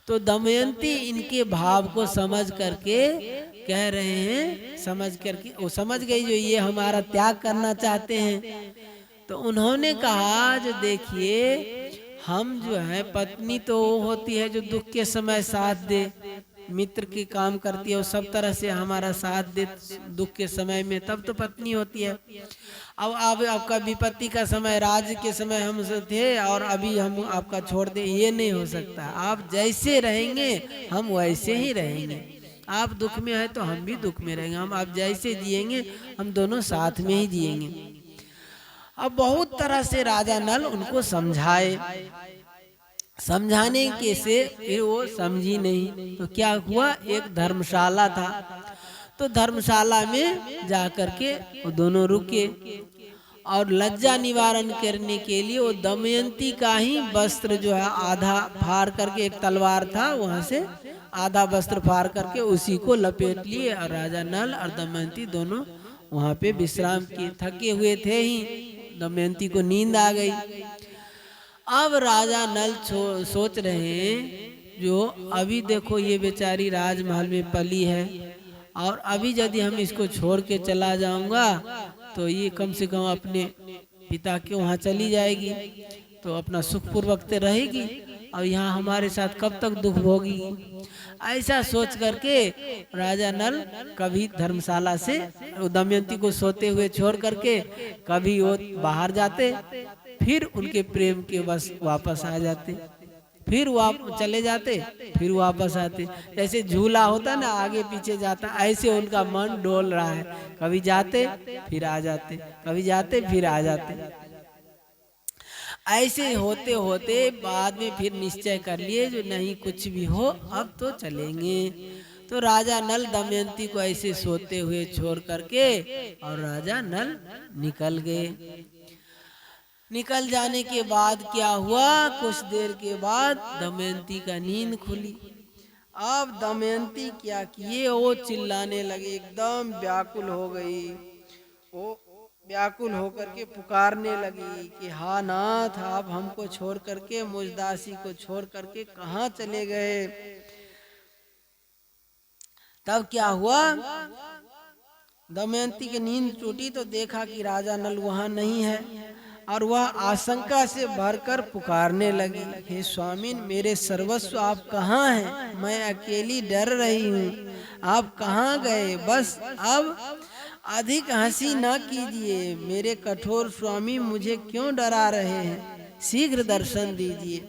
तो दमयंती इनके भाव को समझ करके कह रहे हैं, समझ करके वो समझ गई जो ये हमारा त्याग करना चाहते हैं। तो उन्होंने कहा जो देखिए हम जो है, पत्नी तो वो होती है जो दुख के समय साथ दे, मित्र की काम करती है, वो सब तरह से हमारा साथ दे दुख के समय में, तब तो पत्नी होती है। अब आपका विपत्ति का समय, राज्य के समय हम थे और अभी हम आपका छोड़ दे, ये नहीं हो सकता। आप जैसे रहेंगे हम वैसे ही रहेंगे। आप दुख में है तो हम भी दुख में रहेंगे, हम आप जैसे जिएंगे हम दोनों साथ में ही जिएंगे। अब बहुत तरह से राजा नल उनको समझाए, समझाने के से फिर वो समझी नहीं। तो क्या हुआ, एक धर्मशाला था, तो धर्मशाला में जा करके वो दोनों रुके और लज्जा निवारण करने के लिए वो दमयंती का ही वस्त्र जो है आधा फाड़ करके, एक तलवार था वहां से आधा वस्त्र फाड़ करके उसी को लपेट लिए और राजा नल और दमयंती दोनों वहां पे विश्राम किए। थके हुए थे ही, दमयंती को नींद आ गई। अब राजा नल सोच रहे हैं जो अभी देखो ये बेचारी राजमहल में पली है और अभी यदि हम इसको छोड़ के चला जाऊंगा तो ये कम से कम अपने पिता के वहाँ चली जाएगी तो अपना सुखपूर्वक रहेगी और यहाँ हमारे साथ कब तक दुख भोगेगी। ऐसा सोच करके राजा नल कभी धर्मशाला से दमयंती को सोते हुए छोड़ करके कभी वो बाहर जाते, फिर उनके प्रेम के बस वापस आ जाते, फिर चले जाते, फिर वापस आते। जैसे झूला होता ना आगे पीछे जाता, ऐसे उनका मन डोल रहा है, कभी जाते फिर आ जाते, कभी जाते फिर आ जाते। ऐसे होते होते बाद में फिर निश्चय कर लिए जो नहीं कुछ भी हो अब तो चलेंगे। तो राजा नल दमयंती को ऐसे सोते हुए छोड़ करके और राजा नल निकल गए। निकल जाने के बाद क्या हुआ, कुछ देर के बाद दमयंती का नींद खुली। अब दमयंती क्या किए, वो चिल्लाने लगी, एकदम व्याकुल हो गई। वो व्याकुल होकर के पुकारने लगी कि हाँ नाथ, आप हमको छोड़ करके, मुझ दासी को छोड़ करके कहाँ चले गए। तब क्या हुआ, दमयंती की नींद टूटी तो देखा कि राजा नल वहाँ नहीं है और वह आशंका से भरकर पुकारने लगी, हे स्वामी मेरे सर्वस्व आप कहाँ हैं, मैं अकेली डर रही हूँ, आप कहाँ गए। बस अब अधिक हंसी न कीजिए मेरे कठोर स्वामी, मुझे क्यों डरा रहे हैं, शीघ्र दर्शन दीजिए।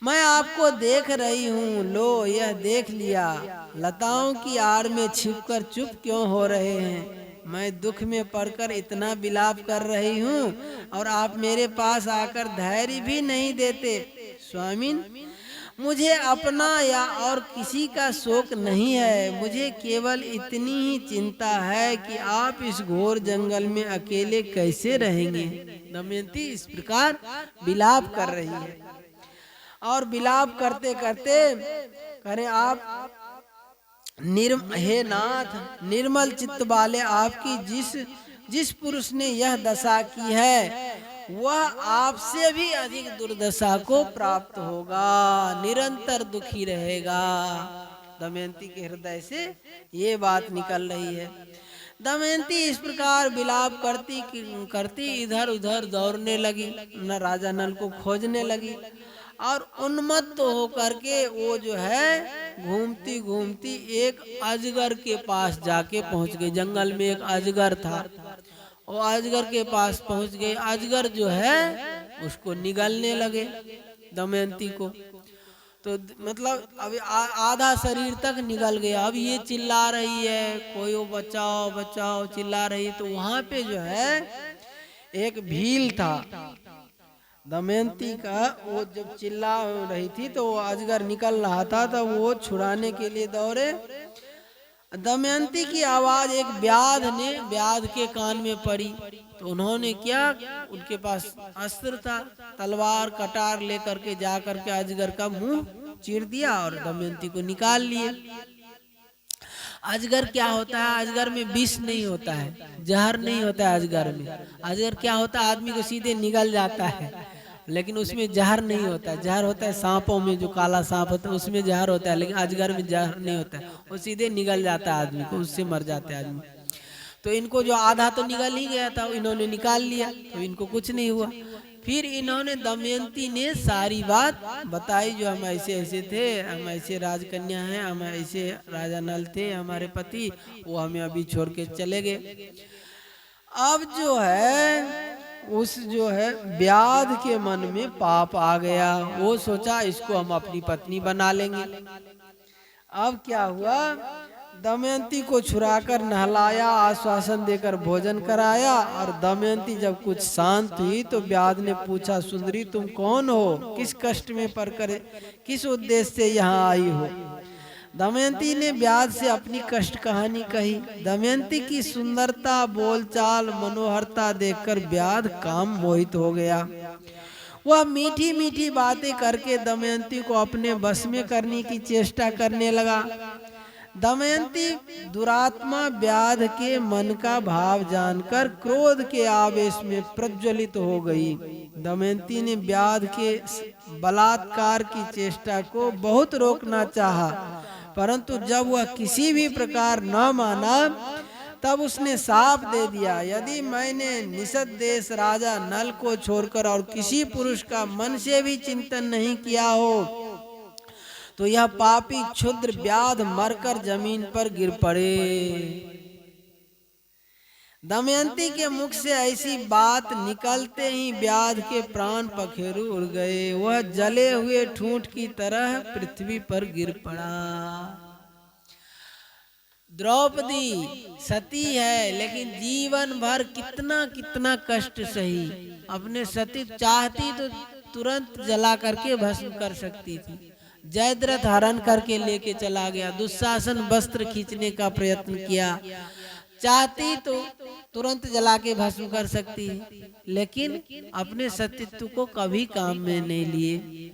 मैं आपको देख रही हूँ, लो यह देख लिया, लताओं की आड़ में छिपकर चुप क्यों हो रहे हैं। मैं दुख में पड़कर इतना विलाप कर रही हूँ और आप मेरे पास आकर धैर्य भी नहीं देते। स्वामी मुझे अपना या और किसी का शोक नहीं है, मुझे केवल इतनी ही चिंता है कि आप इस घोर जंगल में अकेले कैसे रहेंगे। दमयंती इस प्रकार विलाप कर रही है और विलाप करते करते करें आप हे नाथ, निर्मल चित्त वाले आपकी जिस पुरुष ने यह दशा की है वह आपसे भी अधिक दुर्दशा को प्राप्त होगा, निरंतर दुखी रहेगा। दमयंती के हृदय से ये बात निकल रही है। दमयंती इस प्रकार विलाप करती करती इधर उधर दौड़ने लगी, न राजा नल को खोजने लगी और उन्मत्त होकर के वो जो है घूमती घूमती एक अजगर के पास जाके पहुंच गई। जंगल में एक अजगर था, वो अजगर के पास पहुंच गए। अजगर जो है उसको निगलने लगे दमयंती को, तो मतलब अभी आधा शरीर तक निगल गया। अब ये चिल्ला रही है, कोई वो बचाओ बचाओ चिल्ला रही। तो वहां पे जो है एक भील था, दमयंती का वो जब चिल्ला रही थी तो वो अजगर निकल रहा था, तो वो छुड़ाने के लिए दौड़े। दमयंती की आवाज एक व्याध के कान में पड़ी, तो उन्होंने क्या, उनके पास अस्त्र था, तलवार कटार लेकर के जा करके अजगर का मुंह चीर दिया और दमयंती को निकाल लिए। अजगर क्या होता है, अजगर में विष नहीं होता है, जहर नहीं होता है अजगर में। अजगर क्या होता है, आदमी को सीधे निगल जाता है, लेकिन उसमें जहर नहीं होता है। जहर होता है सांपों में, जो काला सांप होता है उसमें जहर होता है, लेकिन अजगर में जहर नहीं होता है, वो सीधे निगल जाता है आदमी को, उससे मर जाता है आदमी। तो इनको जो आधा तो निगल ही गया था, इन्होंने निकाल लिया, तो इनको कुछ नहीं हुआ। फिर इन्होंने, दमयंती ने सारी बात बताई, जो हम ऐसे ऐसे थे, हम ऐसे राजकन्या हैं, हम ऐसे राजा नल थे हमारे पति, वो हमें अभी छोड़ के चले गए। अब जो है उस जो है व्याध के मन में पाप आ गया, वो सोचा इसको हम अपनी पत्नी बना लेंगे। अब क्या हुआ, दमयंती को छुड़ाकर नहलाया, आश्वासन देकर भोजन कराया, और दमयंती जब कुछ शांत हुई तो व्याध ने पूछा, सुंदरी तुम कौन हो, किस कष्ट में पड़कर, किस उद्देश्य से यहाँ आई हो। दमयंती ने व्याध से अपनी कष्ट कहानी कही। दमयंती की सुंदरता, बोलचाल, मनोहरता देखकर व्याध काम मोहित हो गया। वह मीठी मीठी बातें करके दमयंती को अपने बस में करने की चेष्टा करने लगा। दमयंती दुरात्मा व्याध के मन का भाव जानकर क्रोध के आवेश में प्रज्वलित हो गई। दमयंती ने व्याध के बलात्कार की चेष्टा को बहुत रोकना चाहा, परंतु जब वह किसी भी प्रकार न माना, तब उसने साफ दे दिया, यदि मैंने निषद देश राजा नल को छोड़कर और किसी पुरुष का मन से भी चिंतन नहीं किया हो, तो यह पापी क्षुद्र व्याध मरकर जमीन पर गिर पड़े। दमयंती के मुख से ऐसी बात निकलते ही व्याध के प्राण पखेरु उड़ गए। वह जले हुए ठूंठ की तरह पृथ्वी पर गिर पड़ा। द्रौपदी सती है, लेकिन जीवन भर कितना कितना कष्ट सही। अपने सती चाहती तो तुरंत जला करके भस्म कर सकती थी। जयद्रथ हरण करके लेके चला गया, दुशासन वस्त्र खींचने का प्रयत्न किया, चाहती तो तुरंत जला के भस्म कर सकती है, लेकिन अपने सतीत्व को कभी काम में नहीं लिए।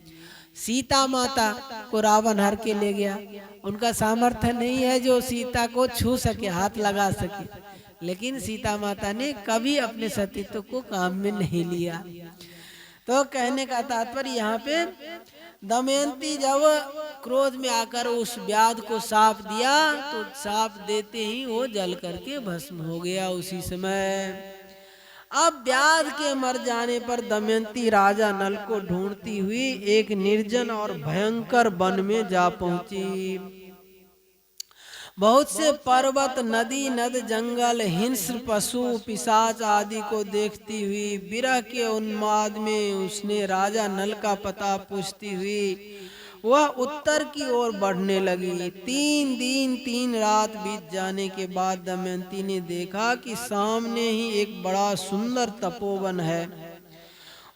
सीता माता को रावण हर के ले गया, उनका सामर्थ्य नहीं है जो सीता को छू सके, हाथ लगा सके, लेकिन सीता माता ने कभी अपने सतीत्व को काम में नहीं लिया। तो कहने का तात्पर्य यहाँ पे, दमयंती जब क्रोध में आकर उस व्याध को साप दिया, तो साप देते ही वो जल करके भस्म हो गया उसी समय। अब व्याध के मर जाने पर दमयंती राजा नल को ढूंढती हुई एक निर्जन और भयंकर वन में जा पहुंची। बहुत से पर्वत, नदी, नद, जंगल, हिंस्र, पशु, पिशाच आदि को देखती हुई विरह के उन्माद में उसने राजा नल का पता पूछती हुई वह उत्तर की ओर बढ़ने लगी। 3 दिन 3 रात बीत जाने के बाद दमयंती ने देखा कि सामने ही एक बड़ा सुंदर तपोवन है।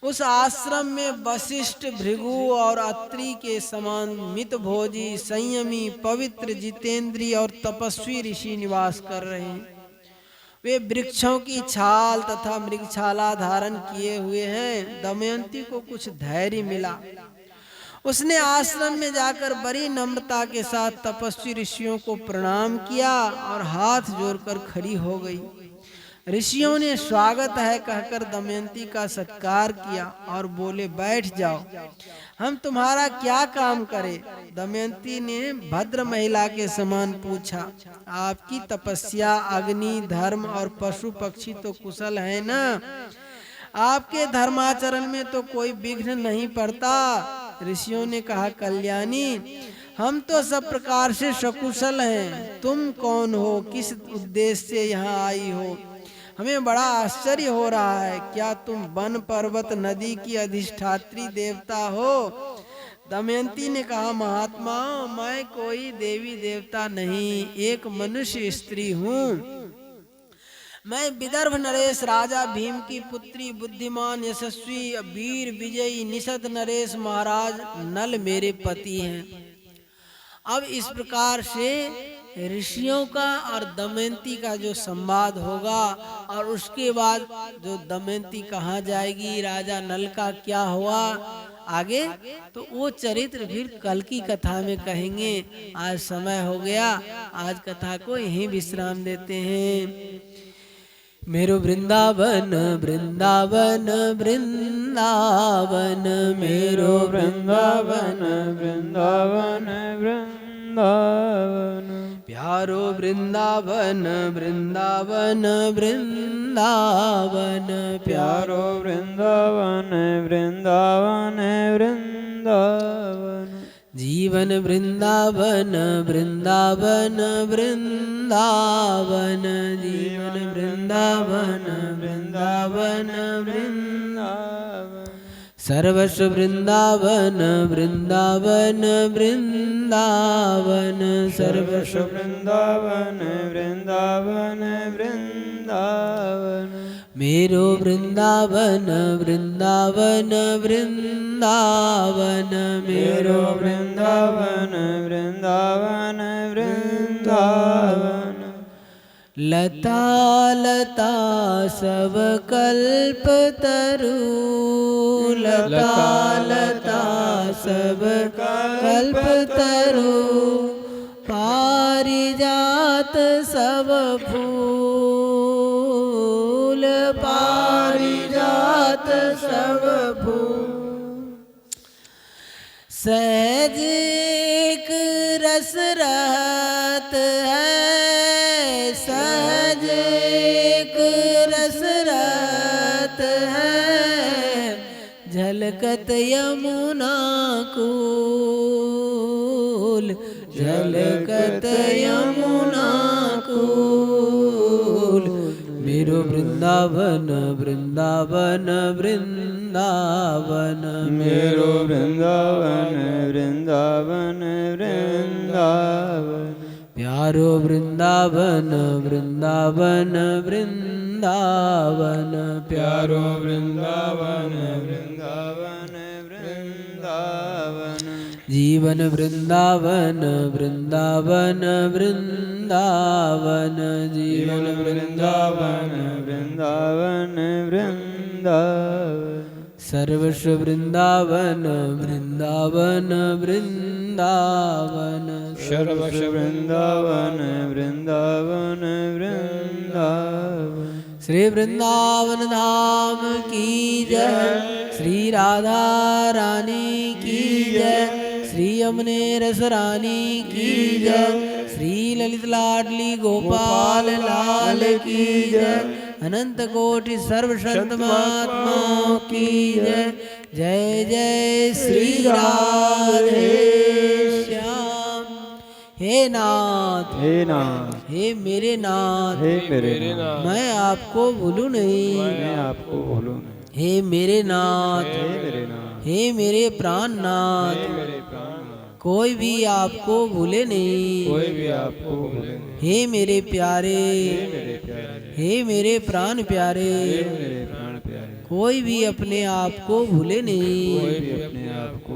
उस आश्रम में वशिष्ठ, भृगु और अत्रि के समान मितभोजी, संयमी, पवित्र, जितेंद्रीय और तपस्वी ऋषि निवास कर रहे हैं। वे वृक्षों की छाल तथा मृगछाला धारण किए हुए हैं। दमयंती को कुछ धैर्य मिला। उसने आश्रम में जाकर बड़ी नम्रता के साथ तपस्वी ऋषियों को प्रणाम किया और हाथ जोड़कर खड़ी हो गई। ऋषियों ने स्वागत है कहकर दमयंती का सत्कार किया और बोले, बैठ जाओ, हम तुम्हारा क्या काम करें। दमयंती ने भद्र महिला के समान पूछा, आपकी तपस्या, अग्नि, धर्म और पशु पक्षी तो कुशल है ना? आपके धर्माचरण में तो कोई विघ्न नहीं पड़ता। ऋषियों ने कहा, कल्याणी, हम तो सब प्रकार से सकुशल हैं। तुम कौन हो, किस उद्देश्य से यहाँ आई हो? हमें बड़ा आश्चर्य हो रहा है। क्या तुम वन, पर्वत, नदी की अधिष्ठात्री देवता हो? दमयंती ने कहा, महात्मा, मैं कोई देवी देवता नहीं, एक मनुष्य स्त्री हूँ। मैं विदर्भ नरेश राजा भीम की पुत्री बुद्धिमान यशस्वी वीर विजयी निषद नरेश महाराज नल मेरे पति हैं। अब इस प्रकार से ऋषियों का और दमयंती का जो संवाद होगा और उसके बाद जो दमयंती कहाँ जाएगी, राजा नल का क्या हुआ आगे, तो वो चरित्र फिर कल की कथा में कहेंगे। आज समय हो गया, आज कथा को यहीं विश्राम देते हैं। मेरो वृंदावन वृंदावन वृंदावन, मेरो वृंदावन वृंदावन वृंदावन, प्यारो वृंदावन वृंदावन वृंदावन, प्यारो वृंदावन वृंदावन वृंदावन, जीवन वृंदावन वृंदावन वृंदावन, जीवन वृंदावन वृंदावन वृंदावन, सर्वस्व वृंदावन वृंदावन वृंदावन, सर्वस्व वृंदावन वृंदावन वृंदावन, मेरो वृंदावन वृंदावन वृंदावन, मेरो वृंदावन वृंदावन वृंदावन, लता लता सब कल्पतरु, लता लता सब कल्पतरु, पारिजात सब फूल, पारिजात सब फूल, सहज एक रस रहत है, सहज एक रस रहत है, झलकत यमुना कूल, झलकत यमुना कूल, मेरो वृंदावन वृंदावन वृंदावन, मेरो वृंदावन वृंदावन वृंदावन, प्यारो वृंदावन वृंदावन वृंदावन, प्यारो वृंदावन वृंदावन वृंदावन, जीवन वृंदावन वृंदावन वृंदावन, जीवन वृंदावन वृंदावन वृंदावन, सर्वस्व वृंदावन वृंदावन वृंदावन, सर्वस्व वृंदावन वृंदावन वृंदावन, श्री वृंदावन धाम की जय, श्री राधा रानी की जय, श्री यमुने रस रानी की जय, श्री ललित लाडली गोपाल लाल की जय, अनंत कोटि सर्व संत महात्माओं की जय। जय जय श्री राधे श्याम। हे नाथ, हे नाथ, हे मेरे नाथ, हे मेरे नाथ, मैं आपको भूलूं नहीं। मैं आपको भूलूं नहीं। हे मेरे नाथ, हे मेरे नाथ, हे मेरे प्राण नाथ, मेरे प्राणनाथ, कोई भी आपको भूले नहीं। कोई भी आपको भूले नहीं। हे मेरे प्यारे, मेरे प्यारे, हे मेरे प्राण प्यारे, मेरे प्राण प्यारे, कोई भी अपने आप को भूले नहीं। कोई भी अपने आप को